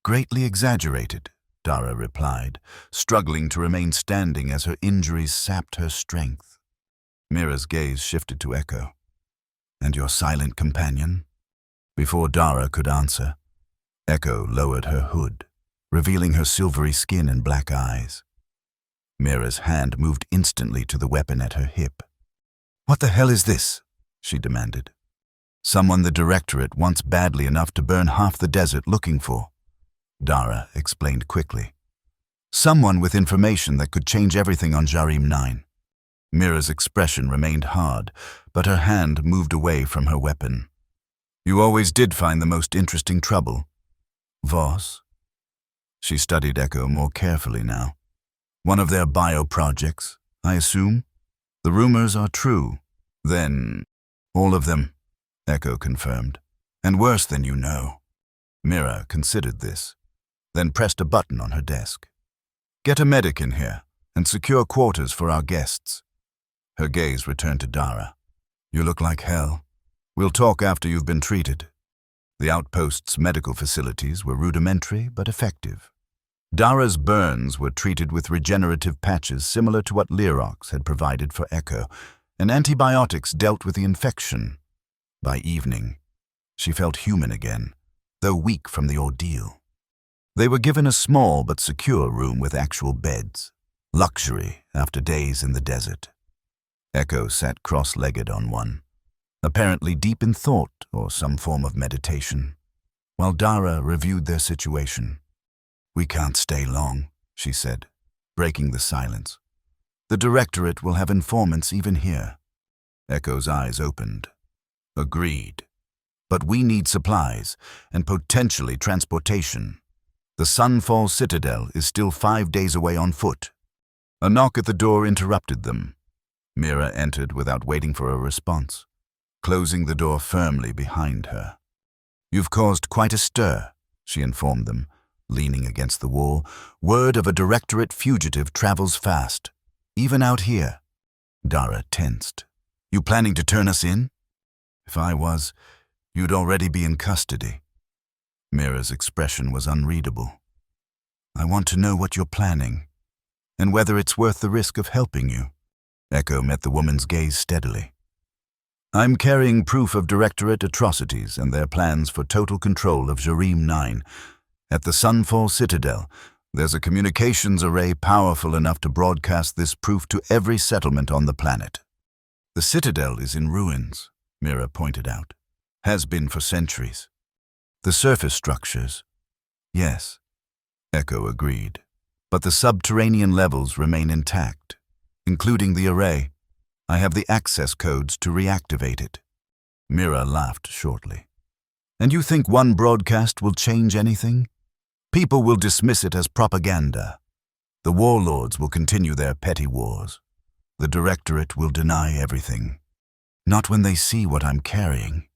"Greatly exaggerated," Dara replied, struggling to remain standing as her injuries sapped her strength. Mira's gaze shifted to Echo. "And your silent companion?" Before Dara could answer, Echo lowered her hood, revealing her silvery skin and black eyes. Mira's hand moved instantly to the weapon at her hip. "What the hell is this?" she demanded. "Someone the Directorate wants badly enough to burn half the desert looking for," Dara explained quickly. "Someone with information that could change everything on Jarim 9. Mira's expression remained hard, but her hand moved away from her weapon. "You always did find the most interesting trouble." "Voss?" She studied Echo more carefully now. "One of their bio-projects, I assume? The rumors are true." "Then, all of them," Echo confirmed. "And worse than you know." Mira considered this, then pressed a button on her desk. "Get a medic in here and secure quarters for our guests." Her gaze returned to Dara. "You look like hell. We'll talk after you've been treated." The outpost's medical facilities were rudimentary but effective. Dara's burns were treated with regenerative patches similar to what Lyrox had provided for Echo, and antibiotics dealt with the infection. By evening, she felt human again, though weak from the ordeal. They were given a small but secure room with actual beds, luxury after days in the desert. Echo sat cross-legged on one, apparently deep in thought or some form of meditation, while Dara reviewed their situation. "We can't stay long," she said, breaking the silence. "The Directorate will have informants even here." Echo's eyes opened. "Agreed. But we need supplies and potentially transportation. The Sunfall Citadel is still 5 days away on foot." A knock at the door interrupted them. Mira entered without waiting for a response, closing the door firmly behind her. "You've caused quite a stir," she informed them, leaning against the wall. "Word of a Directorate fugitive travels fast, even out here." Dara tensed. "You planning to turn us in?" "If I was, you'd already be in custody." Mira's expression was unreadable. "I want to know what you're planning, and whether it's worth the risk of helping you." Echo met the woman's gaze steadily. "I'm carrying proof of Directorate atrocities and their plans for total control of Jareem 9. At the Sunfall Citadel, there's a communications array powerful enough to broadcast this proof to every settlement on the planet." "The Citadel is in ruins," Mira pointed out. "Has been for centuries. The surface structures, yes," Echo agreed. "But the subterranean levels remain intact, including the array. I have the access codes to reactivate it." Mira laughed shortly. "And you think one broadcast will change anything? People will dismiss it as propaganda. The warlords will continue their petty wars. The Directorate will deny everything." "Not when they see what I'm carrying,"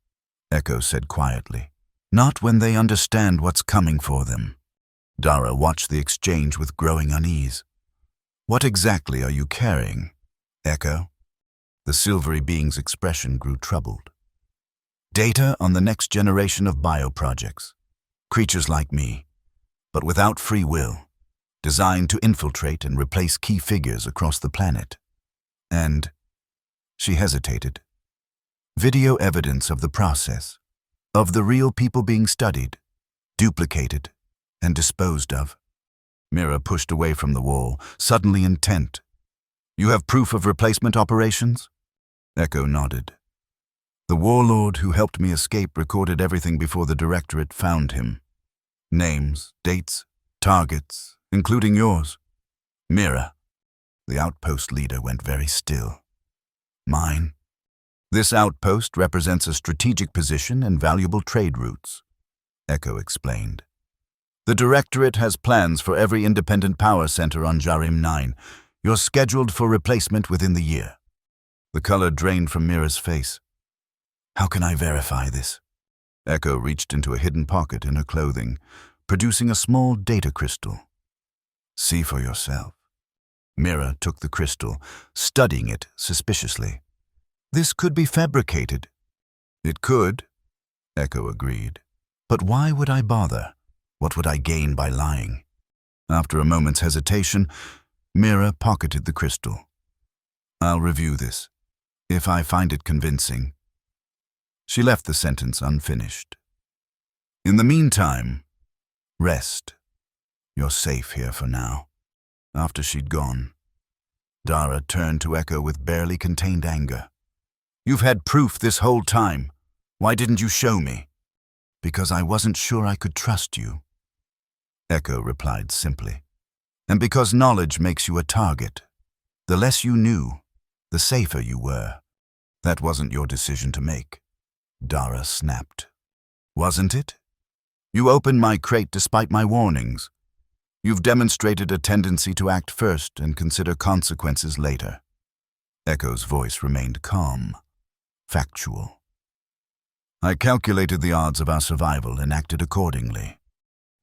Echo said quietly. "Not when they understand what's coming for them." Dara watched the exchange with growing unease. "What exactly are you carrying, Echo?" The silvery being's expression grew troubled. "Data on the next generation of bioprojects. Creatures like me, but without free will, designed to infiltrate and replace key figures across the planet. And," she hesitated, "video evidence of the process, of the real people being studied, duplicated, and disposed of." Mira pushed away from the wall, suddenly intent. "You have proof of replacement operations?" Echo nodded. "The warlord who helped me escape recorded everything before the Directorate found him. Names, dates, targets, including yours." "Mira." The outpost leader went very still. "Mine. This outpost represents a strategic position and valuable trade routes," Echo explained. "The Directorate has plans for every independent power center on Jareem 9. You're scheduled for replacement within the year." The color drained from Mira's face. "How can I verify this?" Echo reached into a hidden pocket in her clothing, producing a small data crystal. "See for yourself." Mira took the crystal, studying it suspiciously. "This could be fabricated." "It could," Echo agreed. "But why would I bother? What would I gain by lying?" After a moment's hesitation, Mira pocketed the crystal. "I'll review this, if I find it convincing." She left the sentence unfinished. "In the meantime, rest. You're safe here for now." After she'd gone, Dara turned to Echo with barely contained anger. "You've had proof this whole time. Why didn't you show me?" "Because I wasn't sure I could trust you," Echo replied simply. "And because knowledge makes you a target. The less you knew, the safer you were." "That wasn't your decision to make," Dara snapped. "Wasn't it? You opened my crate despite my warnings. You've demonstrated a tendency to act first and consider consequences later." Echo's voice remained calm, factual. "I calculated the odds of our survival and acted accordingly."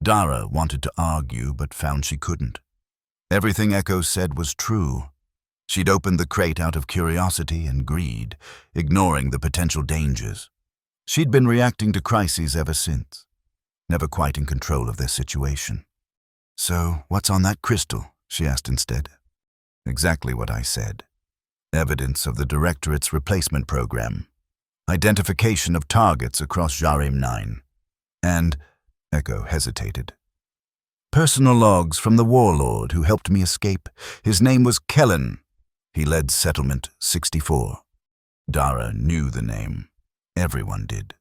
Dara wanted to argue but found she couldn't. Everything Echo said was true. She'd opened the crate out of curiosity and greed, ignoring the potential dangers. She'd been reacting to crises ever since, never quite in control of their situation. "So, what's on that crystal?" she asked instead. Exactly what I said. Evidence of the Directorate's replacement program. Identification of targets across Jarim 9. And, Echo hesitated. Personal logs from the warlord who helped me escape. His name was Kellen. He led Settlement 64. Dara knew the name. Everyone did.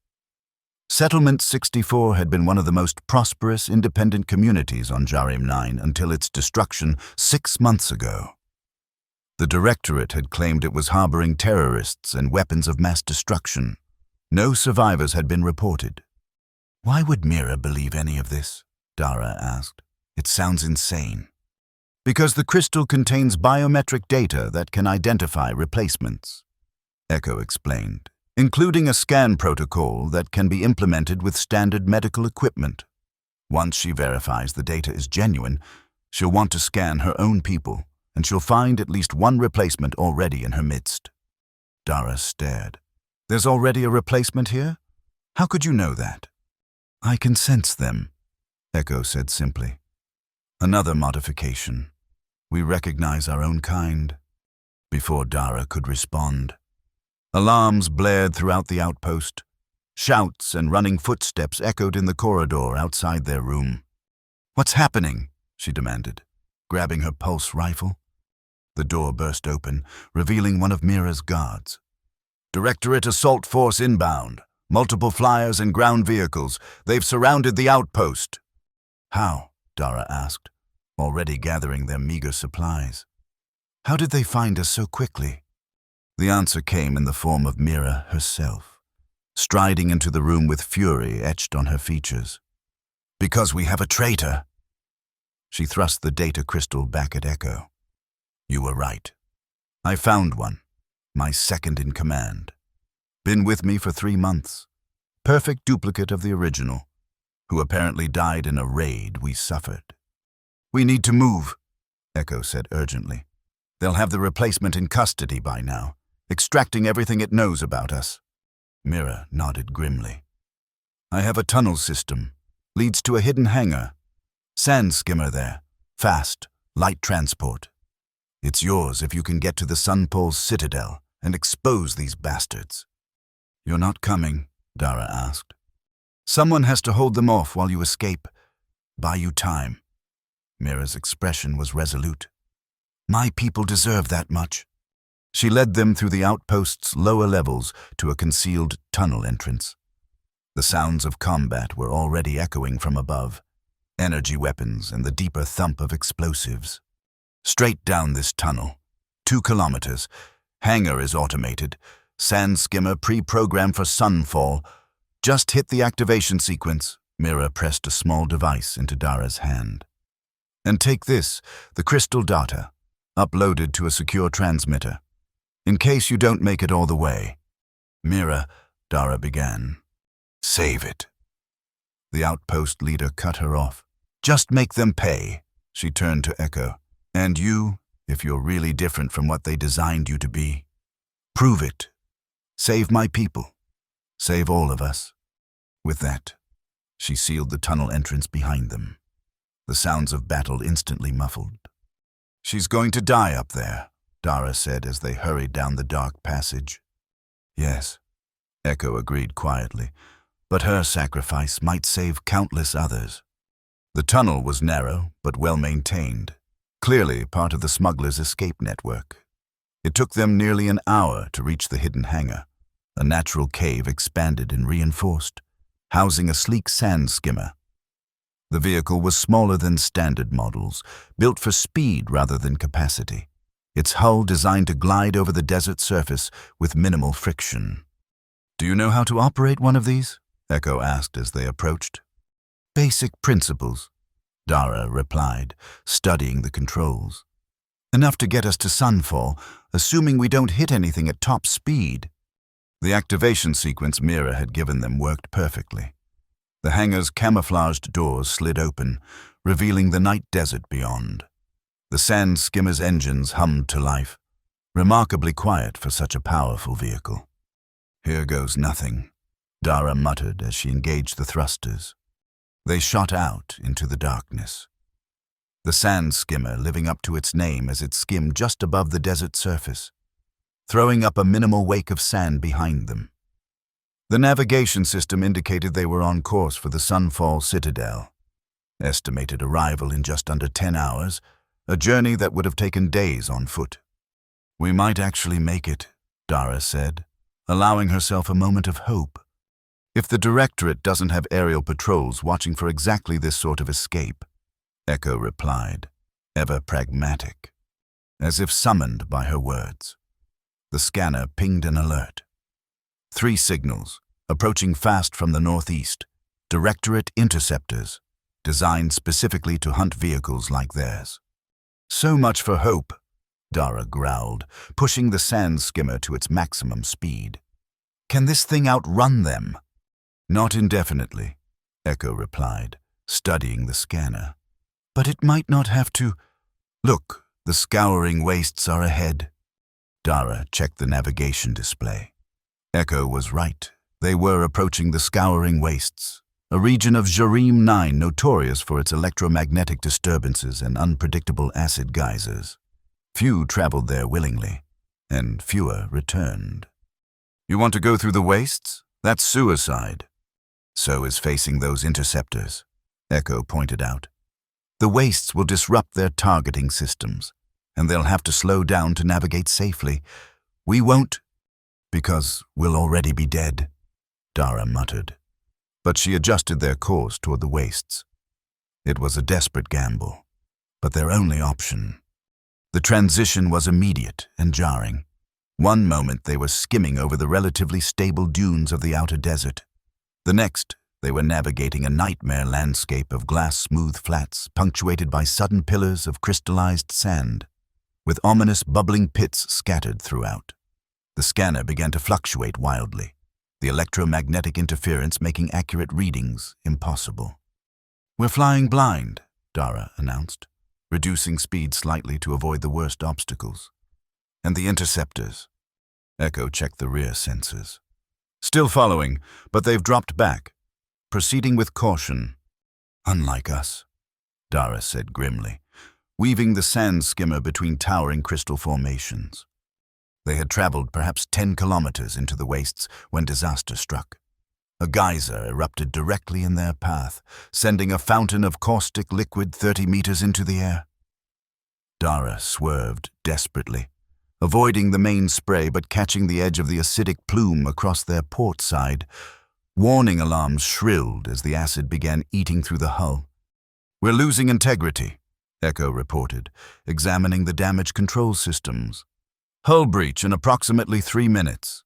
Settlement 64 had been one of the most prosperous independent communities on Jarim 9 until its destruction 6 months ago. The Directorate had claimed it was harboring terrorists and weapons of mass destruction. No survivors had been reported. "Why would Mira believe any of this?" Dara asked. "It sounds insane." "Because the crystal contains biometric data that can identify replacements," Echo explained, "including a scan protocol that can be implemented with standard medical equipment. Once she verifies the data is genuine, she'll want to scan her own people, and she'll find at least one replacement already in her midst." Dara stared. "There's already a replacement here? How could you know that?" "I can sense them," Echo said simply. "Another modification. We recognize our own kind." Before Dara could respond, alarms blared throughout the outpost. Shouts and running footsteps echoed in the corridor outside their room. "What's happening?" she demanded, grabbing her pulse rifle. The door burst open, revealing one of Mira's guards. "Directorate Assault Force inbound. Multiple flyers and ground vehicles. They've surrounded the outpost." "How?" Dara asked, already gathering their meager supplies. "How did they find us so quickly?" The answer came in the form of Mira herself, striding into the room with fury etched on her features. "Because we have a traitor." She thrust the data crystal back at Echo. "You were right. I found one, my second in command. Been with me for 3 months. Perfect duplicate of the original, who apparently died in a raid we suffered." "We need to move," Echo said urgently. "They'll have the replacement in custody by now, extracting everything it knows about us." Mira nodded grimly. "I have a tunnel system. Leads to a hidden hangar. Sand skimmer there. Fast, light transport. It's yours if you can get to the Sunpole's citadel and expose these bastards." "You're not coming?" Dara asked. "Someone has to hold them off while you escape. Buy you time." Mira's expression was resolute. "My people deserve that much." She led them through the outpost's lower levels to a concealed tunnel entrance. The sounds of combat were already echoing from above, energy weapons and the deeper thump of explosives. Straight down this tunnel, 2 kilometers. Hangar is automated. Sand skimmer pre-programmed for sunfall. Just hit the activation sequence. Mira pressed a small device into Dara's hand. "And take this, the crystal data, uploaded to a secure transmitter. In case you don't make it all the way." "Mira," Dara began. "Save it." The outpost leader cut her off. "Just make them pay." She turned to Echo. "And you, if you're really different from what they designed you to be, prove it. Save my people. Save all of us." With that, she sealed the tunnel entrance behind them. The sounds of battle instantly muffled. "She's going to die up there," Dara said as they hurried down the dark passage. "Yes," Echo agreed quietly, "but her sacrifice might save countless others." The tunnel was narrow but well-maintained, clearly part of the smugglers' escape network. It took them nearly an hour to reach the hidden hangar, a natural cave expanded and reinforced, housing a sleek sand skimmer. The vehicle was smaller than standard models, built for speed rather than capacity, its hull designed to glide over the desert surface with minimal friction. "Do you know how to operate one of these?" Echo asked as they approached. "Basic principles," Dara replied, studying the controls. "Enough to get us to Sunfall, assuming we don't hit anything at top speed." The activation sequence Mira had given them worked perfectly. The hangar's camouflaged doors slid open, revealing the night desert beyond. The sand skimmer's engines hummed to life, remarkably quiet for such a powerful vehicle. "Here goes nothing," Dara muttered as she engaged the thrusters. They shot out into the darkness. the sand skimmer living up to its name as it skimmed just above the desert surface, throwing up a minimal wake of sand behind them. The navigation system indicated they were on course for the Sunfall Citadel. Estimated arrival in just under 10 hours, a journey that would have taken days on foot. "We might actually make it," Dara said, allowing herself a moment of hope. "If the Directorate doesn't have aerial patrols watching for exactly this sort of escape," Echo replied, ever pragmatic, as if summoned by her words. The scanner pinged an alert. 3 signals, approaching fast from the northeast, Directorate interceptors, designed specifically to hunt vehicles like theirs. "So much for hope," Dara growled, pushing the sand skimmer to its maximum speed. "Can this thing outrun them?" "Not indefinitely," Echo replied, studying the scanner. "But it might not have to." "Look, the scouring wastes are ahead." Dara checked the navigation display. Echo was right. They were approaching the scouring wastes, a region of Jareem 9 notorious for its electromagnetic disturbances and unpredictable acid geysers. Few traveled there willingly, and fewer returned. "You want to go through the wastes? That's suicide." "So is facing those interceptors," Echo pointed out. "The wastes will disrupt their targeting systems, and they'll have to slow down to navigate safely. We won't, because we'll already be dead," Dara muttered. But she adjusted their course toward the wastes. It was a desperate gamble, but their only option. The transition was immediate and jarring. One moment they were skimming over the relatively stable dunes of the outer desert. The next, they were navigating a nightmare landscape of glass-smooth flats punctuated by sudden pillars of crystallized sand, with ominous bubbling pits scattered throughout. The scanner began to fluctuate wildly, the electromagnetic interference making accurate readings impossible. "We're flying blind," Dara announced, reducing speed slightly to avoid the worst obstacles. "And the interceptors?" Echo checked the rear sensors. "Still following, but they've dropped back. Proceeding with caution." "Unlike us," Dara said grimly, weaving the sand skimmer between towering crystal formations. They had traveled perhaps 10 kilometers into the wastes when disaster struck. A geyser erupted directly in their path, sending a fountain of caustic liquid 30 meters into the air. Dara swerved desperately, avoiding the main spray but catching the edge of the acidic plume across their port side. Warning alarms shrilled as the acid began eating through the hull. "We're losing integrity," Echo reported, examining the damaged control systems. "Hull breach in approximately 3 minutes.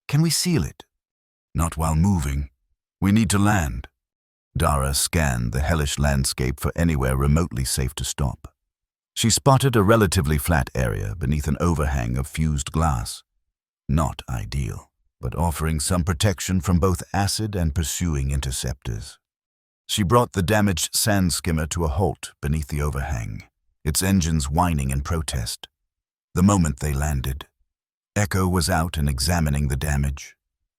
Can we seal it?" "Not while moving. We need to land." Dara scanned the hellish landscape for anywhere remotely safe to stop. She spotted a relatively flat area beneath an overhang of fused glass. Not ideal, but offering some protection from both acid and pursuing interceptors. She brought the damaged sand skimmer to a halt beneath the overhang, its engines whining in protest. The moment they landed, Echo was out and examining the damage,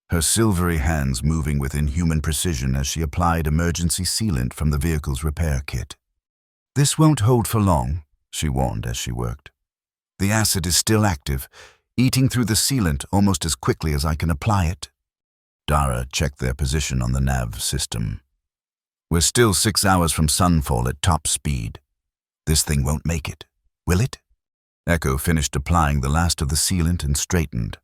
her silvery hands moving with inhuman precision as she applied emergency sealant from the vehicle's repair kit. "This won't hold for long," she warned as she worked. "The acid is still active, eating through the sealant almost as quickly as I can apply it." Dara checked their position on the nav system. "We're still 6 hours from sunfall at top speed. This thing won't make it, will it?" Echo finished applying the last of the sealant and straightened.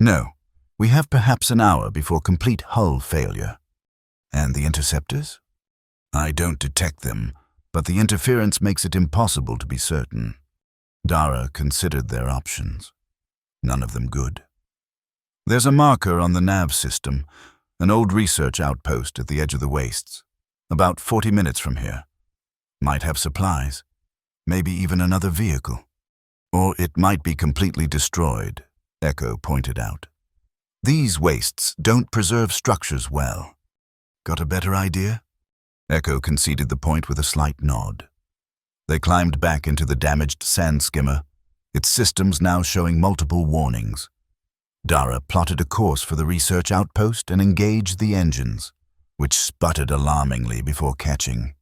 "No, we have perhaps an hour before complete hull failure." "And the interceptors?" "I don't detect them, but the interference makes it impossible to be certain." Dara considered their options. None of them good. "There's a marker on the nav system, an old research outpost at the edge of the wastes, about 40 minutes from here. Might have supplies, maybe even another vehicle. Or it might be completely destroyed," Echo pointed out. "These wastes don't preserve structures well." "Got a better idea?" Echo conceded the point with a slight nod. They climbed back into the damaged sand skimmer, its systems now showing multiple warnings. Dara plotted a course for the research outpost and engaged the engines, which sputtered alarmingly before catching.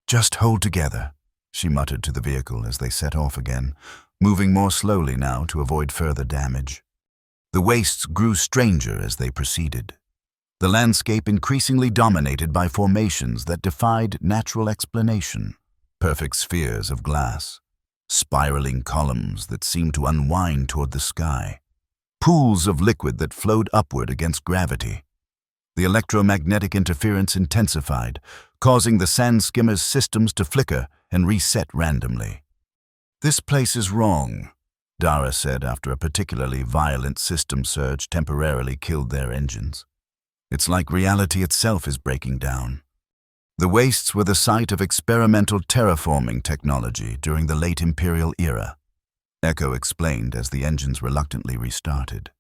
"Just hold together," she muttered to the vehicle as they set off again, moving more slowly now to avoid further damage. The wastes grew stranger as they proceeded, the landscape increasingly dominated by formations that defied natural explanation. Perfect spheres of glass, spiraling columns that seemed to unwind toward the sky, pools of liquid that flowed upward against gravity. The electromagnetic interference intensified, causing the sand skimmer's systems to flicker and reset randomly. "This place is wrong," Dara said after a particularly violent system surge temporarily killed their engines. "It's like reality itself is breaking down." The wastes were the site of experimental terraforming technology during the late Imperial era, Echo explained as the engines reluctantly restarted.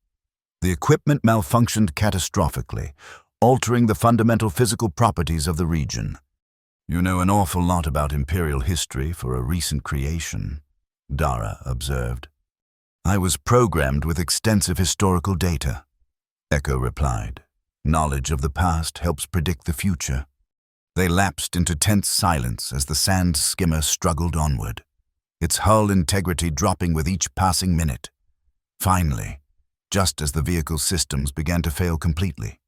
The equipment malfunctioned catastrophically, altering the fundamental physical properties of the region. "You know an awful lot about Imperial history for a recent creation," Dara observed. "I was programmed with extensive historical data," Echo replied. "Knowledge of the past helps predict the future." They lapsed into tense silence as the sand skimmer struggled onward, its hull integrity dropping with each passing minute. Finally, just as the vehicle's systems began to fail completely,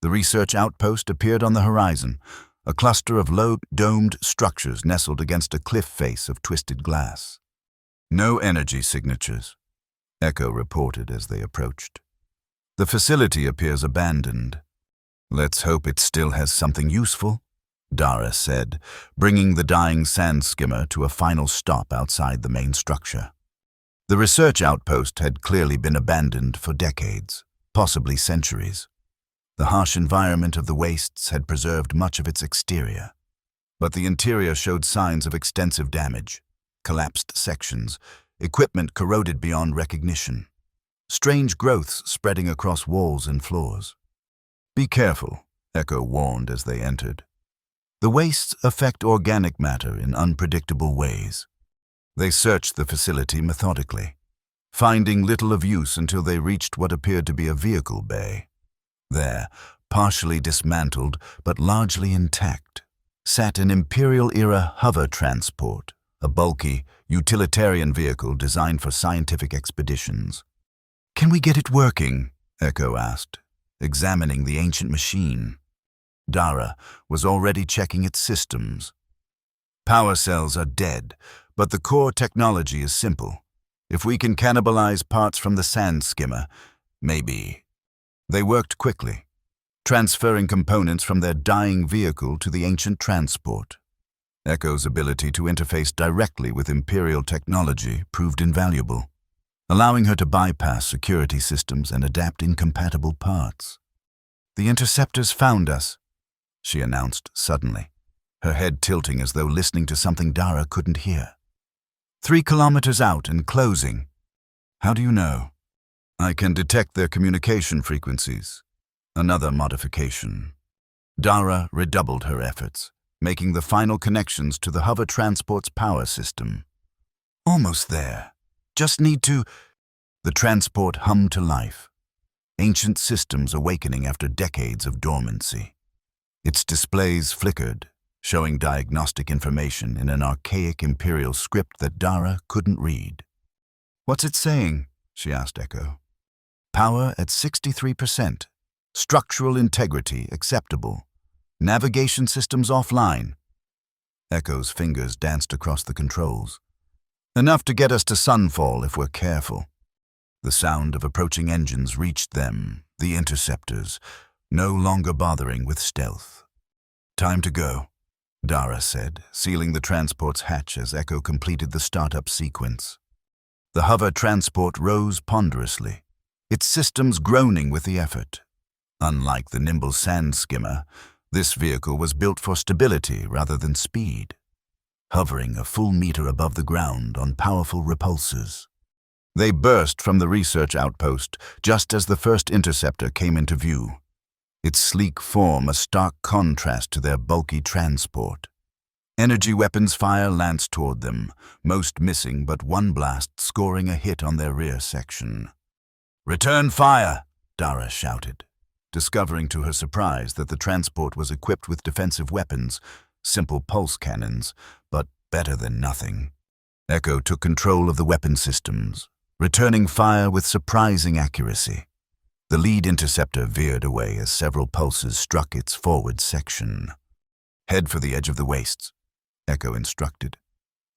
the research outpost appeared on the horizon, a cluster of low-domed structures nestled against a cliff face of twisted glass. "No energy signatures," Echo reported as they approached. "The facility appears abandoned." "Let's hope it still has something useful," Dara said, bringing the dying sand skimmer to a final stop outside the main structure. The research outpost had clearly been abandoned for decades, possibly centuries. The harsh environment of the wastes had preserved much of its exterior, but the interior showed signs of extensive damage, collapsed sections, equipment corroded beyond recognition, strange growths spreading across walls and floors. "Be careful," Echo warned as they entered. "The wastes affect organic matter in unpredictable ways." They searched the facility methodically, finding little of use until they reached what appeared to be a vehicle bay. There, partially dismantled but largely intact, sat an Imperial-era hover transport, a bulky, utilitarian vehicle designed for scientific expeditions. "Can we get it working?" Echo asked, examining the ancient machine. Dara was already checking its systems. "Power cells are dead, but the core technology is simple. If we can cannibalize parts from the sand skimmer, maybe." They worked quickly, transferring components from their dying vehicle to the ancient transport. Echo's ability to interface directly with Imperial technology proved invaluable, allowing her to bypass security systems and adapt incompatible parts. "The interceptors found us," she announced suddenly, her head tilting as though listening to something Dara couldn't hear. 3 kilometers out and closing." "How do you know?" "I can detect their communication frequencies." Another modification. Dara redoubled her efforts, making the final connections to the hover transport's power system. "Almost there. Just need to—" The transport hummed to life, ancient systems awakening after decades of dormancy. Its displays flickered, showing diagnostic information in an archaic Imperial script that Dara couldn't read. "What's it saying?" she asked Echo. "Power at 63%. Structural integrity acceptable. Navigation systems offline." Echo's fingers danced across the controls. "Enough to get us to sunfall if we're careful." The sound of approaching engines reached them, the interceptors, no longer bothering with stealth. "Time to go," Dara said, sealing the transport's hatch as Echo completed the startup sequence. The hover transport rose ponderously, its systems groaning with the effort. Unlike the nimble sand skimmer, this vehicle was built for stability rather than speed, hovering a full meter above the ground on powerful repulsors. They burst from the research outpost just as the first interceptor came into view, its sleek form a stark contrast to their bulky transport. Energy weapons fire lanced toward them, most missing but one blast scoring a hit on their rear section. "Return fire!" Dara shouted, discovering to her surprise that the transport was equipped with defensive weapons, simple pulse cannons, but Better than nothing. Echo took control of the weapon systems, returning fire with surprising accuracy. The lead interceptor veered away as several pulses struck its forward section. "Head for the edge of the wastes," Echo instructed.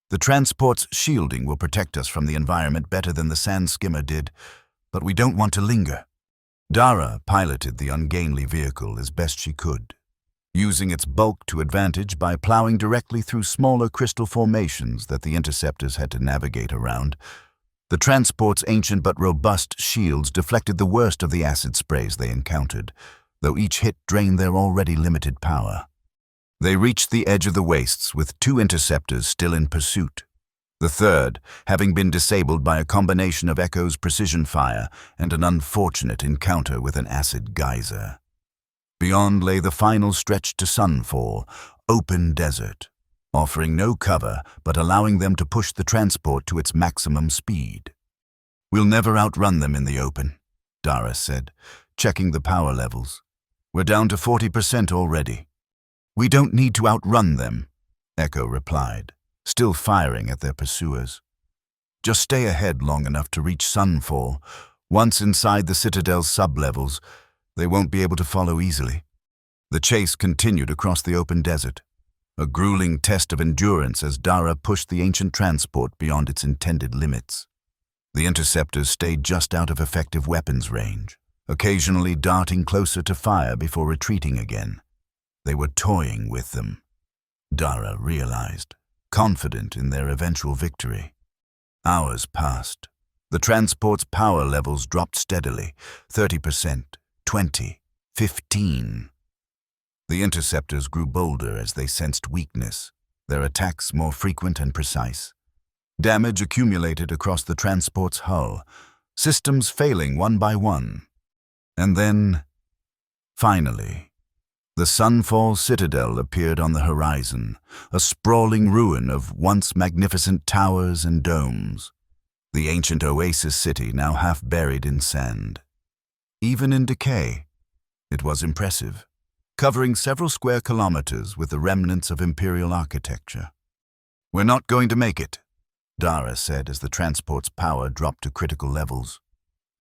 "The transport's shielding will protect us from the environment better than the sand skimmer did, but we don't want to linger." Dara piloted the ungainly vehicle as best she could, using its bulk to advantage by plowing directly through smaller crystal formations that the interceptors had to navigate around. The transport's ancient but robust shields deflected the worst of the acid sprays they encountered, though each hit drained their already limited power. They reached the edge of the wastes with 2 interceptors still in pursuit, the third having been disabled by a combination of Echo's precision fire and an unfortunate encounter with an acid geyser. Beyond lay the final stretch to sunfall, open desert, offering no cover but allowing them to push the transport to its maximum speed. "We'll never outrun them in the open," Dara said, checking the power levels. "We're down to 40% already." "We don't need to outrun them," Echo replied, still firing at their pursuers. "Just stay ahead long enough to reach sunfall. Once inside the Citadel's sublevels, they won't be able to follow easily." The chase continued across the open desert, a grueling test of endurance as Dara pushed the ancient transport beyond its intended limits. The interceptors stayed just out of effective weapons range, occasionally darting closer to fire before retreating again. They were toying with them, Dara realized, confident in their eventual victory. Hours passed. The transport's power levels dropped steadily, 30%, 20, 15. The interceptors grew bolder as they sensed weakness, their attacks more frequent and precise. Damage accumulated across the transport's hull, systems failing one by one. And then, finally, the Sunfall Citadel appeared on the horizon, a sprawling ruin of once magnificent towers and domes. The ancient oasis city now half buried in sand. Even in decay, it was impressive, covering several square kilometers with the remnants of imperial architecture. "We're not going to make it," Dara said as the transport's power dropped to critical levels.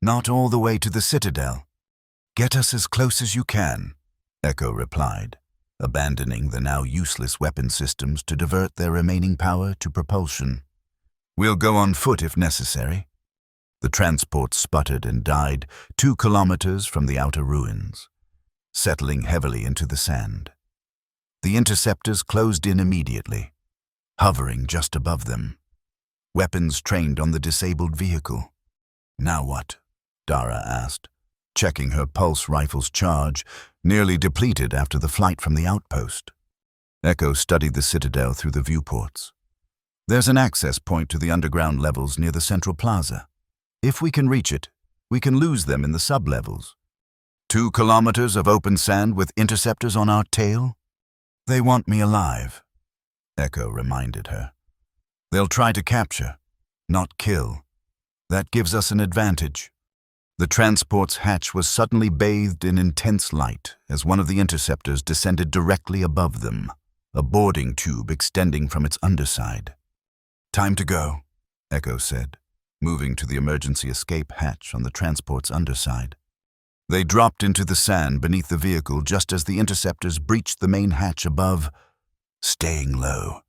"Not all the way to the Citadel." "Get us as close as you can," Echo replied, abandoning the now useless weapon systems to divert their remaining power to propulsion. "We'll go on foot if necessary." The transport sputtered and died 2 kilometers from the outer ruins, settling heavily into the sand. The interceptors closed in immediately, hovering just above them, weapons trained on the disabled vehicle. "Now what?" Dara asked, checking her pulse rifle's charge, nearly depleted after the flight from the outpost. Echo studied the Citadel through the viewports. "There's an access point to the underground levels near the central plaza. If we can reach it, we can lose them in the sublevels. 2 kilometers of open sand with interceptors on our tail? They want me alive," Echo reminded her. "They'll try to capture, not kill. That gives us an advantage." The transport's hatch was suddenly bathed in intense light as one of the interceptors descended directly above them, a boarding tube extending from its underside. "Time to go," Echo said, moving to the emergency escape hatch on the transport's underside. They dropped into the sand beneath the vehicle just as the interceptors breached the main hatch above. Staying low,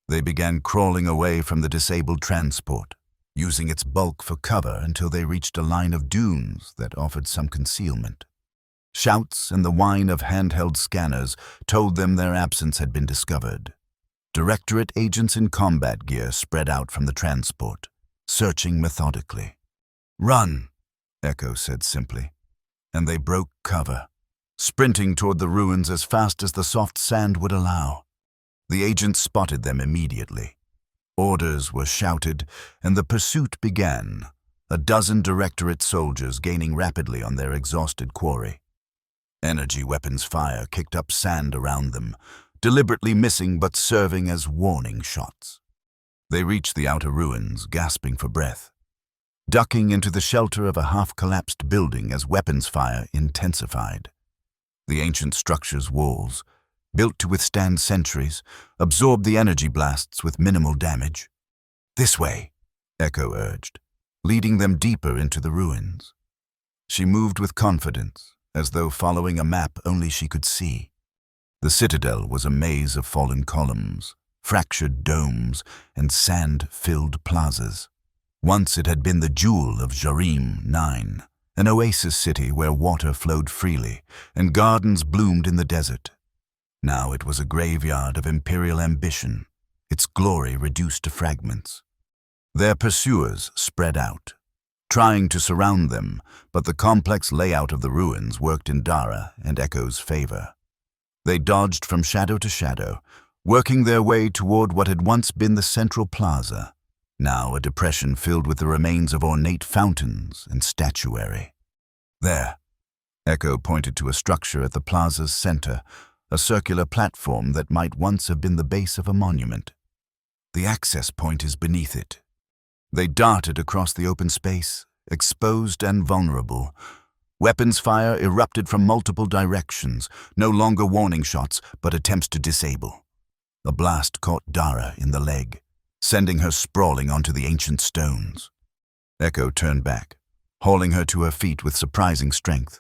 they began crawling away from the disabled transport, using its bulk for cover until they reached a line of dunes that offered some concealment. Shouts and the whine of handheld scanners told them their absence had been discovered. Directorate agents in combat gear spread out from the transport, searching methodically. "Run," Echo said simply, and they broke cover, sprinting toward the ruins as fast as the soft sand would allow. The agents spotted them immediately. Orders were shouted, and the pursuit began, a dozen Directorate soldiers gaining rapidly on their exhausted quarry. Energy weapons fire kicked up sand around them, deliberately missing but serving as warning shots. They reached the outer ruins, gasping for breath, ducking into the shelter of a half-collapsed building as weapons fire intensified. The ancient structure's walls, built to withstand centuries, absorb the energy blasts with minimal damage. "This way," Echo urged, leading them deeper into the ruins. She moved with confidence, as though following a map only she could see. The citadel was a maze of fallen columns, fractured domes, and sand-filled plazas. Once it had been the jewel of Jarim 9, an oasis city where water flowed freely and gardens bloomed in the desert. Now it was a graveyard of imperial ambition, its glory reduced to fragments. Their pursuers spread out, trying to surround them, but the complex layout of the ruins worked in Dara and Echo's favor. They dodged from shadow to shadow, working their way toward what had once been the central plaza, now a depression filled with the remains of ornate fountains and statuary. "There," Echo pointed to a structure at the plaza's center, a circular platform that might once have been the base of a monument. "The access point is beneath it." They darted across the open space, exposed and vulnerable. Weapons fire erupted from multiple directions, no longer warning shots, but attempts to disable. A blast caught Dara in the leg, sending her sprawling onto the ancient stones. Echo turned back, hauling her to her feet with surprising strength.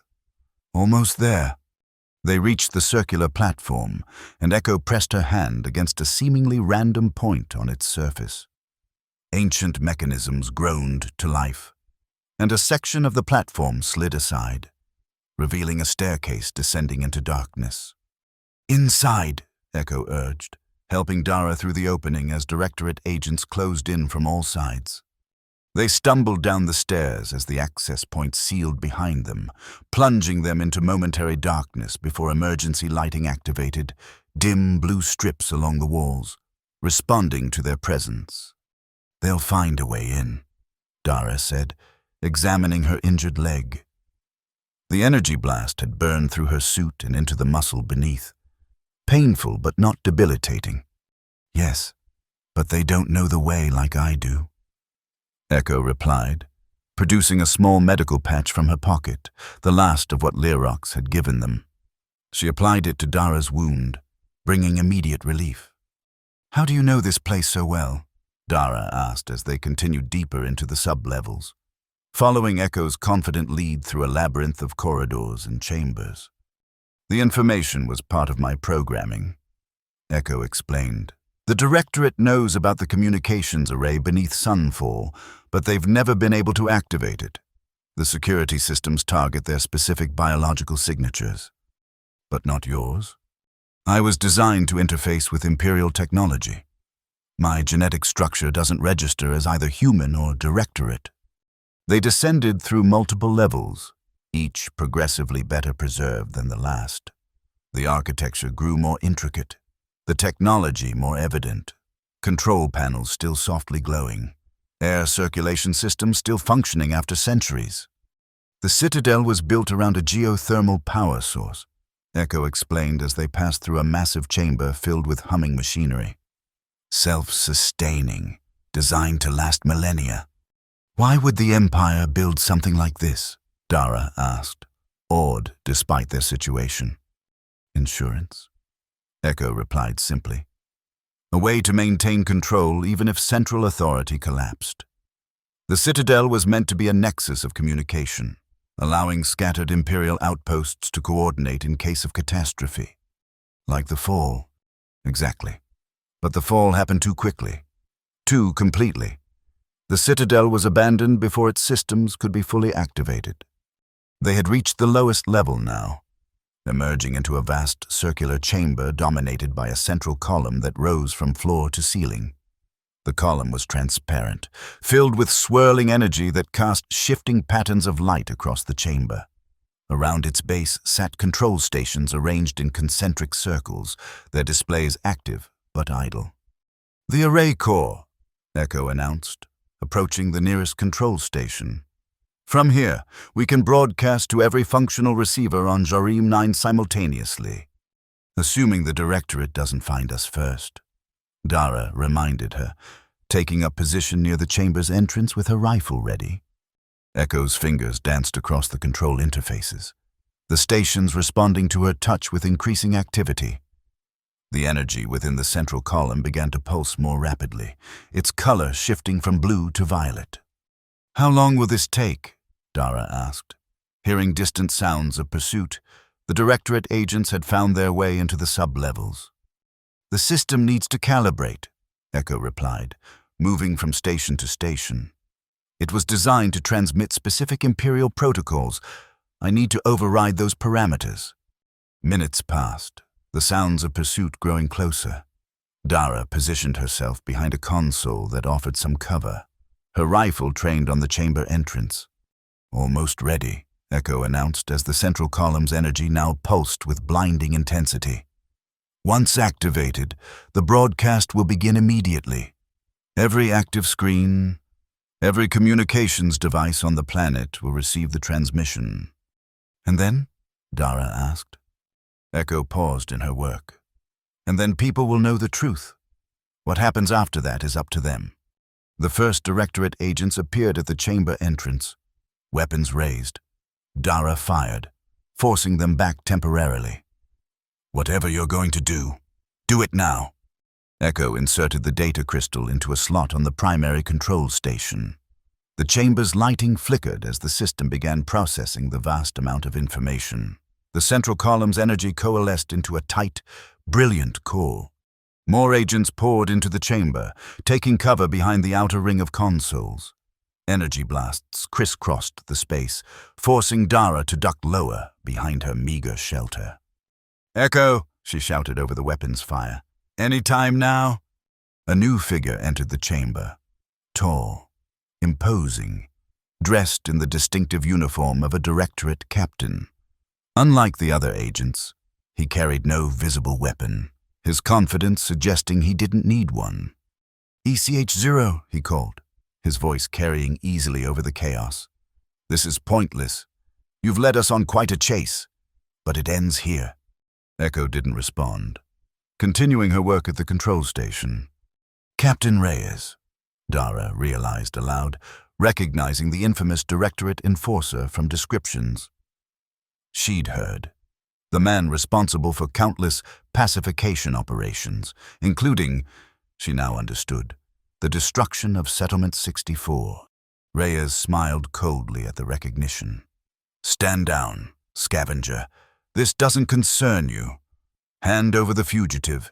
"Almost there." They reached the circular platform, and Echo pressed her hand against a seemingly random point on its surface. Ancient mechanisms groaned to life, and a section of the platform slid aside, revealing a staircase descending into darkness. "Inside," Echo urged, helping Dara through the opening as Directorate agents closed in from all sides. They stumbled down the stairs as the access point sealed behind them, plunging them into momentary darkness before emergency lighting activated, dim blue strips along the walls, responding to their presence. "They'll find a way in," Dara said, examining her injured leg. The energy blast had burned through her suit and into the muscle beneath. Painful but not debilitating. "Yes, but they don't know the way like I do," Echo replied, producing a small medical patch from her pocket, the last of what Lyrox had given them. She applied it to Dara's wound, bringing immediate relief. "How do you know this place so well?" Dara asked as they continued deeper into the sub-levels, following Echo's confident lead through a labyrinth of corridors and chambers. "The information was part of my programming," Echo explained. "The Directorate knows about the communications array beneath Sunfall, but they've never been able to activate it. The security systems target their specific biological signatures. But not yours. I was designed to interface with Imperial technology. My genetic structure doesn't register as either human or Directorate." They descended through multiple levels, each progressively better preserved than the last. The architecture grew more intricate, the technology more evident, control panels still softly glowing, air circulation systems still functioning after centuries. The citadel was built around a geothermal power source, Echo explained as they passed through a massive chamber filled with humming machinery. "Self-sustaining, designed to last millennia." "Why would the Empire build something like this?" Dara asked, awed despite their situation. "Insurance," Echo replied simply. "A way to maintain control even if central authority collapsed." The citadel was meant to be a nexus of communication, allowing scattered Imperial outposts to coordinate in case of catastrophe. Like the Fall. Exactly. But the Fall happened too quickly. Too completely. The citadel was abandoned before its systems could be fully activated. They had reached the lowest level now, emerging into a vast circular chamber dominated by a central column that rose from floor to ceiling. The column was transparent, filled with swirling energy that cast shifting patterns of light across the chamber. Around its base sat control stations arranged in concentric circles, their displays active but idle. "The array core," Echo announced, approaching the nearest control station. "From here, we can broadcast to every functional receiver on Jarim 9 simultaneously. Assuming the Directorate doesn't find us first," Dara reminded her, taking up position near the chamber's entrance with her rifle ready. Echo's fingers danced across the control interfaces, the stations responding to her touch with increasing activity. The energy within the central column began to pulse more rapidly, its color shifting from blue to violet. "How long will this take?" Dara asked. Hearing distant sounds of pursuit, the Directorate agents had found their way into the sub-levels. "The system needs to calibrate," Echo replied, moving from station to station. "It was designed to transmit specific Imperial protocols. I need to override those parameters." Minutes passed, the sounds of pursuit growing closer. Dara positioned herself behind a console that offered some cover, her rifle trained on the chamber entrance. "Almost ready," Echo announced as the central column's energy now pulsed with blinding intensity. "Once activated, the broadcast will begin immediately. Every active screen, every communications device on the planet will receive the transmission." "And then?" Dara asked. Echo paused in her work. "And then people will know the truth. What happens after that is up to them." The first Directorate agents appeared at the chamber entrance, weapons raised. Dara fired, forcing them back temporarily. "Whatever you're going to do it now." Echo inserted the data crystal into a slot on the primary control station. The chamber's lighting flickered as the system began processing the vast amount of information. The central column's energy coalesced into a tight, brilliant core. More agents poured into the chamber, taking cover behind the outer ring of consoles. Energy blasts crisscrossed the space, forcing Dara to duck lower behind her meager shelter. "Echo," she shouted over the weapons fire. "Any time now?" A new figure entered the chamber, tall, imposing, dressed in the distinctive uniform of a Directorate captain. Unlike the other agents, he carried no visible weapon, his confidence suggesting he didn't need one. "ECH-0, he called, his voice carrying easily over the chaos. "This is pointless. You've led us on quite a chase, but it ends here." Echo didn't respond, continuing her work at the control station. "Captain Reyes," Dara realized aloud, recognizing the infamous Directorate enforcer from descriptions she'd heard. The man responsible for countless pacification operations, including, she now understood, the destruction of Settlement 64. Reyes smiled coldly at the recognition. "Stand down, scavenger. This doesn't concern you. Hand over the fugitive,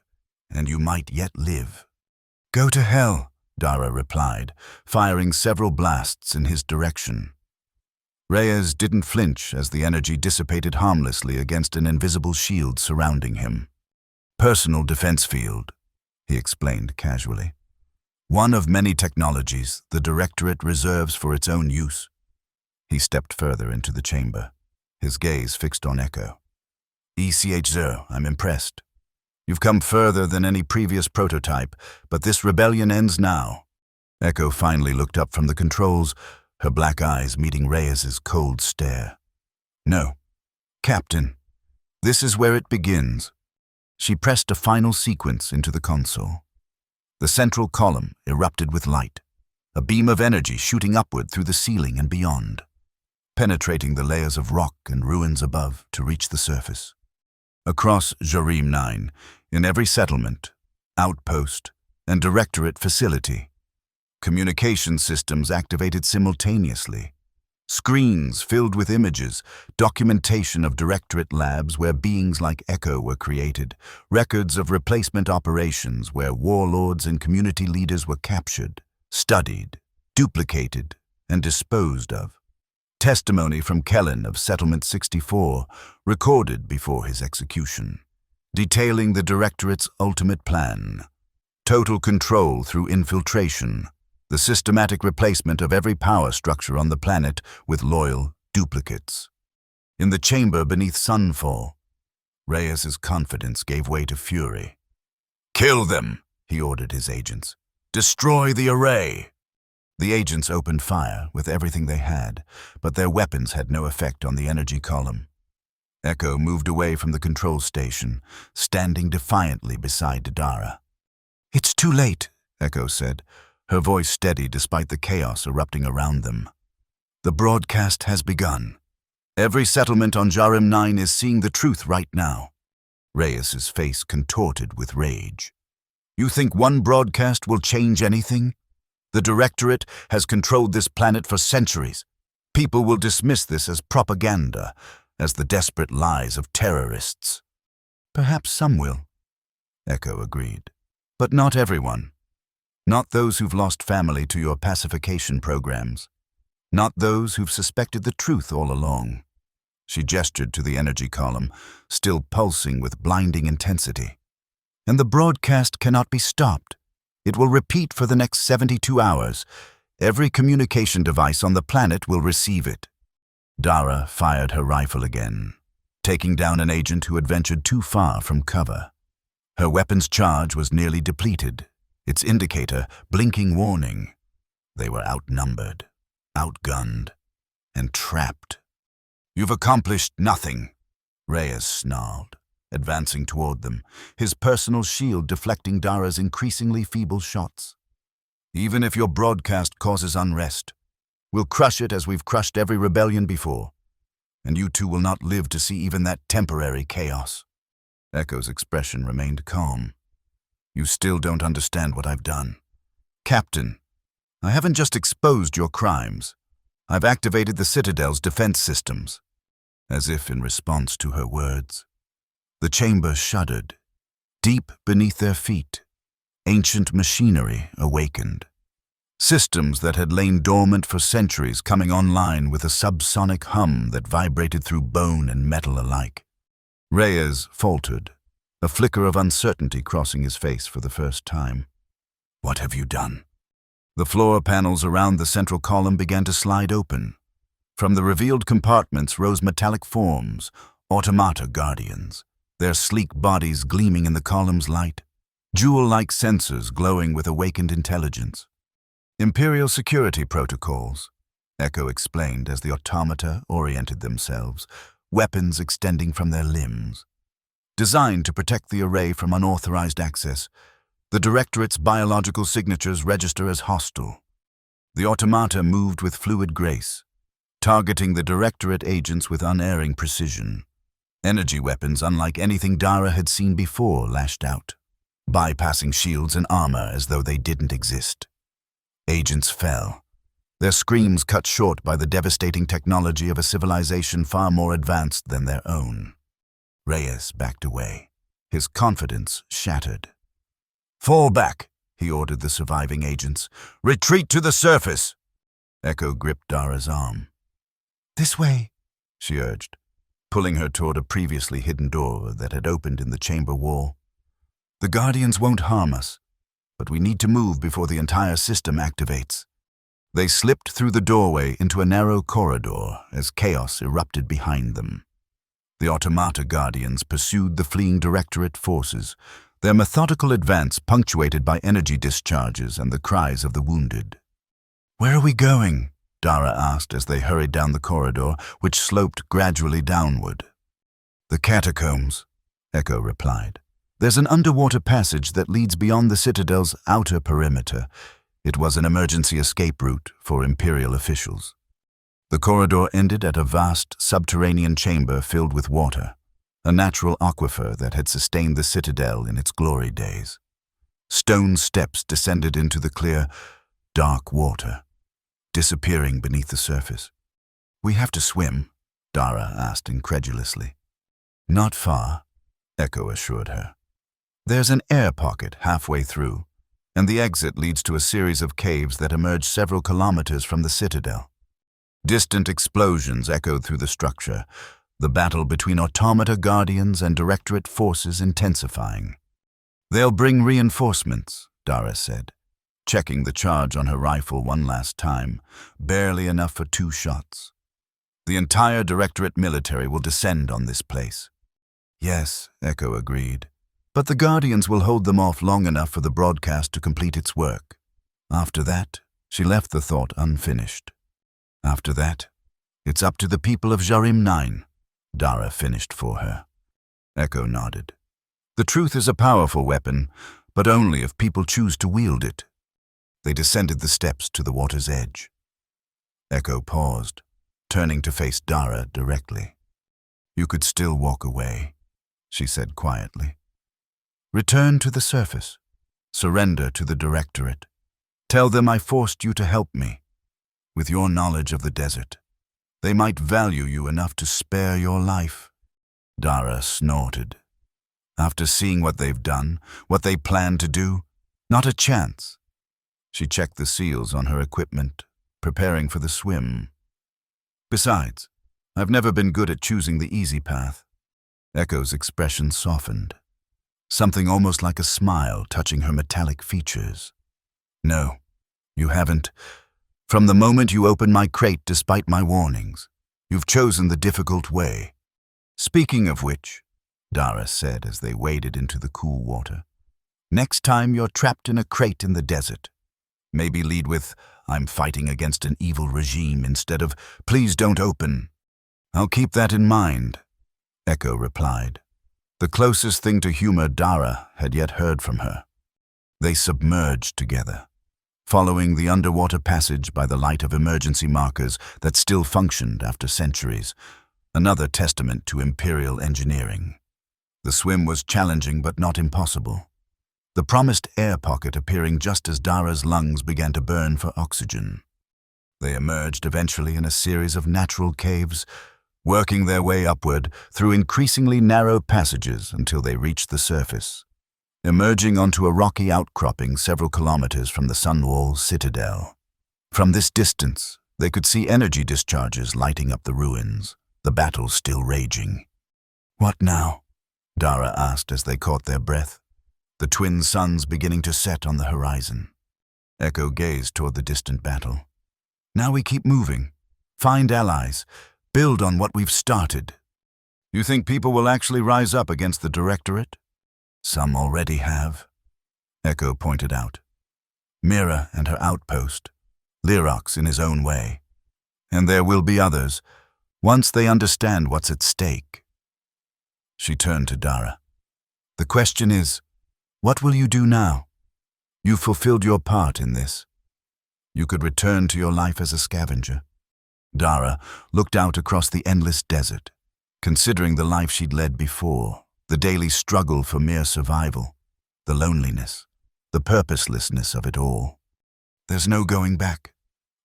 and you might yet live." "Go to hell," Dara replied, firing several blasts in his direction. Reyes didn't flinch as the energy dissipated harmlessly against an invisible shield surrounding him. "Personal defense field," he explained casually. "One of many technologies the Directorate reserves for its own use." He stepped further into the chamber, his gaze fixed on Echo. "ECH-0, I'm impressed. You've come further than any previous prototype, but this rebellion ends now." Echo finally looked up from the controls, her black eyes meeting Reyes's cold stare. "No, Captain, this is where it begins." She pressed a final sequence into the console. The central column erupted with light, a beam of energy shooting upward through the ceiling and beyond, penetrating the layers of rock and ruins above to reach the surface. Across Jorim 9, in every settlement, outpost, and Directorate facility, communication systems activated simultaneously. Screens filled with images, documentation of Directorate labs where beings like Echo were created, records of replacement operations where warlords and community leaders were captured, studied, duplicated, and disposed of. Testimony from Kellen of Settlement 64, recorded before his execution, detailing the Directorate's ultimate plan: total control through infiltration, the systematic replacement of every power structure on the planet with loyal duplicates. In the chamber beneath Sunfall, Reyes's confidence gave way to fury. "Kill them," he ordered his agents. "Destroy the array." The agents opened fire with everything they had, but their weapons had no effect on the energy column. Echo moved away from the control station, standing defiantly beside Dara. "It's too late," Echo said, her voice steady despite the chaos erupting around them. "The broadcast has begun. Every settlement on Jorim 9 is seeing the truth right now. Reyes's face contorted with rage. You think one broadcast will change anything? The Directorate has controlled this planet for centuries. People will dismiss this as propaganda, as the desperate lies of terrorists. Perhaps some will, Echo agreed. But not everyone. Not those who've lost family to your pacification programs. Not those who've suspected the truth all along. She gestured to the energy column, still pulsing with blinding intensity. And the broadcast cannot be stopped. It will repeat for the next 72 hours. Every communication device on the planet will receive it. Dara fired her rifle again, taking down an agent who had ventured too far from cover. Her weapon's charge was nearly depleted, its indicator blinking warning. They were outnumbered, outgunned, and trapped. You've accomplished nothing, Reyes snarled, advancing toward them, his personal shield deflecting Dara's increasingly feeble shots. Even if your broadcast causes unrest, we'll crush it as we've crushed every rebellion before, and you two will not live to see even that temporary chaos. Echo's expression remained calm. You still don't understand what I've done. Captain, I haven't just exposed your crimes. I've activated the Citadel's defense systems. As if in response to her words. The chamber shuddered. Deep beneath their feet, ancient machinery awakened. Systems that had lain dormant for centuries coming online with a subsonic hum that vibrated through bone and metal alike. Reyes faltered, a flicker of uncertainty crossing his face for the first time. What have you done? The floor panels around the central column began to slide open. From the revealed compartments rose metallic forms, automata guardians, their sleek bodies gleaming in the column's light, jewel-like sensors glowing with awakened intelligence. Imperial security protocols, Echo explained as the automata oriented themselves, weapons extending from their limbs. Designed to protect the array from unauthorized access, the Directorate's biological signatures register as hostile. The automata moved with fluid grace, targeting the Directorate agents with unerring precision. Energy weapons unlike anything Dara had seen before lashed out, bypassing shields and armor as though they didn't exist. Agents fell, their screams cut short by the devastating technology of a civilization far more advanced than their own. Reyes backed away, his confidence shattered. Fall back, he ordered the surviving agents. Retreat to the surface! Echo gripped Dara's arm. This way, she urged, pulling her toward a previously hidden door that had opened in the chamber wall. The Guardians won't harm us, but we need to move before the entire system activates. They slipped through the doorway into a narrow corridor as chaos erupted behind them. The automata Guardians pursued the fleeing Directorate forces, their methodical advance punctuated by energy discharges and the cries of the wounded. Where are we going? Dara asked as they hurried down the corridor, which sloped gradually downward. The catacombs, Echo replied. There's an underwater passage that leads beyond the Citadel's outer perimeter. It was an emergency escape route for Imperial officials. The corridor ended at a vast subterranean chamber filled with water, a natural aquifer that had sustained the Citadel in its glory days. Stone steps descended into the clear, dark water, disappearing beneath the surface. We have to swim, Dara asked incredulously. Not far, Echo assured her. There's an air pocket halfway through, and the exit leads to a series of caves that emerge several kilometers from the Citadel. Distant explosions echoed through the structure, the battle between automata Guardians and Directorate forces intensifying. They'll bring reinforcements, Dara said, checking the charge on her rifle one last time, barely enough for 2 shots. The entire Directorate military will descend on this place. Yes, Echo agreed, but the Guardians will hold them off long enough for the broadcast to complete its work. After that, she left the thought unfinished. After that, it's up to the people of Jarim 9, Dara finished for her. Echo nodded. The truth is a powerful weapon, but only if people choose to wield it. They descended the steps to the water's edge. Echo paused, turning to face Dara directly. You could still walk away. she said quietly. Return to the surface. Surrender to the Directorate. Tell them I forced you to help me. With your knowledge of the desert, they might value you enough to spare your life. Dara snorted. After seeing what they've done, what they plan to do, not a chance. She checked the seals on her equipment, preparing for the swim. Besides, I've never been good at choosing the easy path. Echo's expression softened. Something almost like a smile touching her metallic features. No, you haven't. From the moment you opened my crate despite my warnings, you've chosen the difficult way. Speaking of which, Dara said as they waded into the cool water, next time you're trapped in a crate in the desert, maybe lead with, I'm fighting against an evil regime instead of, please don't open. I'll keep that in mind, Echo replied, the closest thing to humor Dara had yet heard from her. They submerged together, following the underwater passage by the light of emergency markers that still functioned after centuries, another testament to Imperial engineering. The swim was challenging but not impossible, the promised air pocket appearing just as Dara's lungs began to burn for oxygen. They emerged eventually in a series of natural caves, working their way upward through increasingly narrow passages until they reached the surface, emerging onto a rocky outcropping several kilometers from the Sunwall Citadel. From this distance, they could see energy discharges lighting up the ruins, the battle still raging. What now? Dara asked as they caught their breath, the twin suns beginning to set on the horizon. Echo gazed toward the distant battle. Now we keep moving, find allies, build on what we've started. You think people will actually rise up against the Directorate? Some already have, Echo pointed out. Mira and her outpost, Lyrox in his own way. And there will be others, once they understand what's at stake. She turned to Dara. The question is, what will you do now? You've fulfilled your part in this. You could return to your life as a scavenger. Dara looked out across the endless desert, considering the life she'd led before, the daily struggle for mere survival, the loneliness, the purposelessness of it all. There's no going back,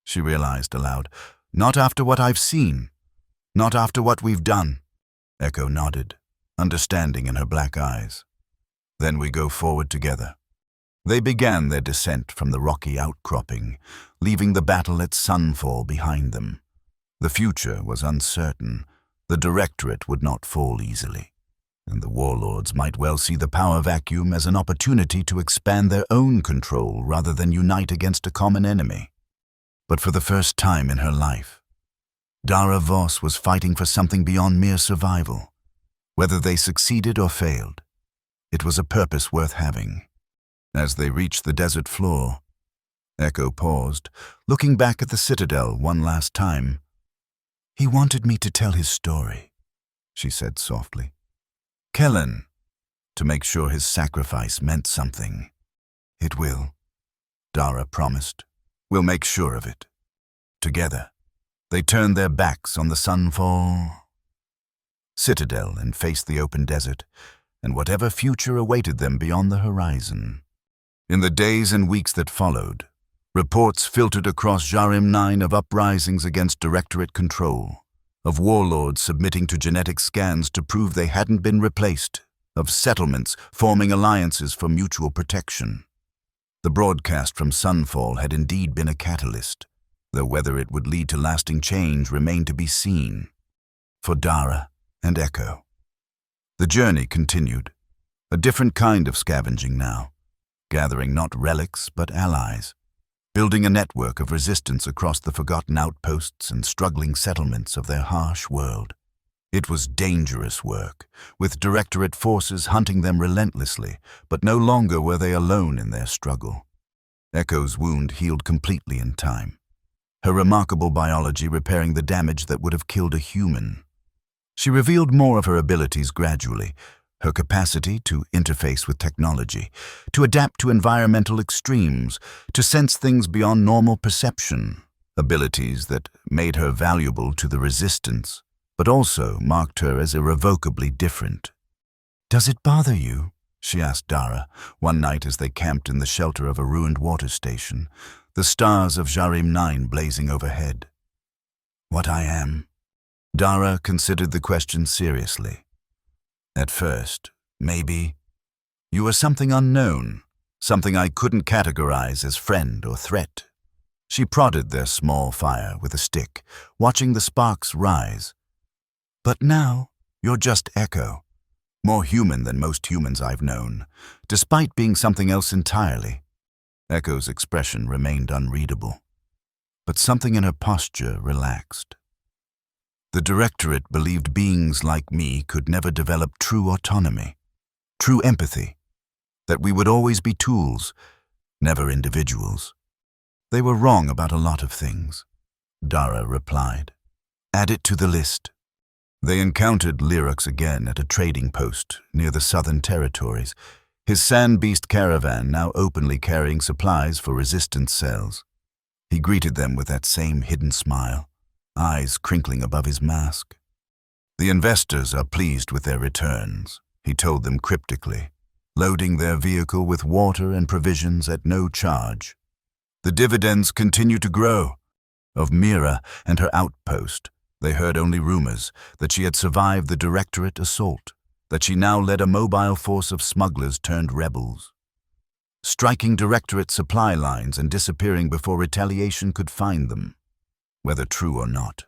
she realized aloud. Not after what I've seen. Not after what we've done. Echo nodded, understanding in her black eyes. Then we go forward together. They began their descent from the rocky outcropping, leaving the battle at sunfall behind them. The future was uncertain. The Directorate would not fall easily, and the warlords might well see the power vacuum as an opportunity to expand their own control rather than unite against a common enemy. But for the first time in her life, Dara Voss was fighting for something beyond mere survival. Whether they succeeded or failed, it was a purpose worth having. As they reached the desert floor, Echo paused, looking back at the Citadel one last time. He wanted me to tell his story, she said softly. Kellen, to make sure his sacrifice meant something. It will, Dara promised. We'll make sure of it. Together, they turned their backs on the Sunfall Citadel and faced the open desert, and whatever future awaited them beyond the horizon. In the days and weeks that followed, reports filtered across Jarim 9 of uprisings against Directorate control, of warlords submitting to genetic scans to prove they hadn't been replaced, of settlements forming alliances for mutual protection. The broadcast from Sunfall had indeed been a catalyst, though whether it would lead to lasting change remained to be seen. For Dara and Echo, the journey continued, a different kind of scavenging now, gathering not relics but allies, building a network of resistance across the forgotten outposts and struggling settlements of their harsh world. It was dangerous work, with Directorate forces hunting them relentlessly, but no longer were they alone in their struggle. Echo's wound healed completely in time, her remarkable biology repairing the damage that would have killed a human. She revealed more of her abilities gradually, her capacity to interface with technology, to adapt to environmental extremes, to sense things beyond normal perception, abilities that made her valuable to the Resistance, but also marked her as irrevocably different. "Does it bother you?" she asked Dara, one night as they camped in the shelter of a ruined water station, the stars of Jarim 9 blazing overhead. "What I am?" Dara considered the question seriously. "At first, maybe. You were something unknown, something I couldn't categorize as friend or threat." She prodded their small fire with a stick, watching the sparks rise. "But now, you're just Echo. More human than most humans I've known, despite being something else entirely." Echo's expression remained unreadable, but something in her posture relaxed. "The Directorate believed beings like me could never develop true autonomy, true empathy, that we would always be tools, never individuals. They were wrong about a lot of things," Dara replied. "Add it to the list." They encountered Lyrax again at a trading post near the Southern Territories, his Sand Beast caravan now openly carrying supplies for resistance cells. He greeted them with that same hidden smile, eyes crinkling above his mask. "The investors are pleased with their returns," he told them cryptically, loading their vehicle with water and provisions at no charge. "The dividends continue to grow." Of Mira and her outpost, they heard only rumors that she had survived the Directorate assault, that she now led a mobile force of smugglers turned rebels, striking Directorate supply lines and disappearing before retaliation could find them. Whether true or not,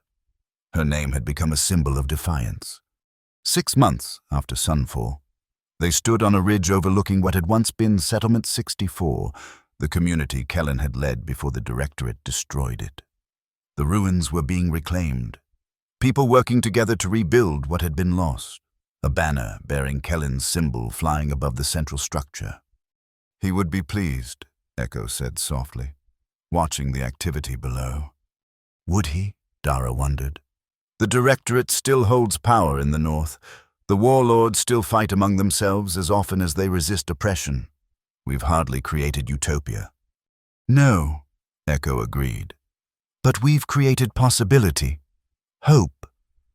her name had become a symbol of defiance. 6 months after Sunfall, they stood on a ridge overlooking what had once been Settlement 64, the community Kellen had led before the Directorate destroyed it. The ruins were being reclaimed, people working together to rebuild what had been lost, a banner bearing Kellen's symbol flying above the central structure. "He would be pleased," Echo said softly, watching the activity below. Would he? Dara wondered. The Directorate still holds power in the north. The warlords still fight among themselves as often as they resist oppression. We've hardly created utopia. "No," Echo agreed. "But we've created possibility, hope,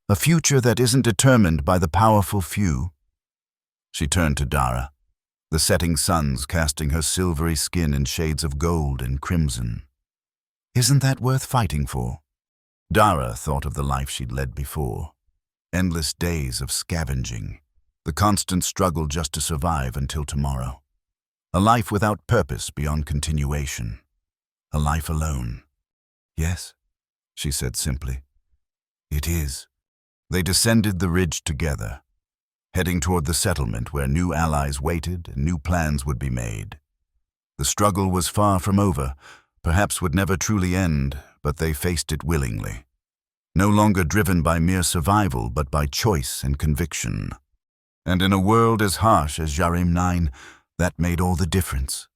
a future that isn't determined by the powerful few." She turned to Dara, the setting suns casting her silvery skin in shades of gold and crimson. "Isn't that worth fighting for?" Dara thought of the life she'd led before. Endless days of scavenging, the constant struggle just to survive until tomorrow. A life without purpose beyond continuation. A life alone. "Yes," she said simply. "It is." They descended the ridge together, heading toward the settlement where new allies waited and new plans would be made. The struggle was far from over, perhaps would never truly end, but they faced it willingly. No longer driven by mere survival, but by choice and conviction. And in a world as harsh as Jarim 9, that made all the difference.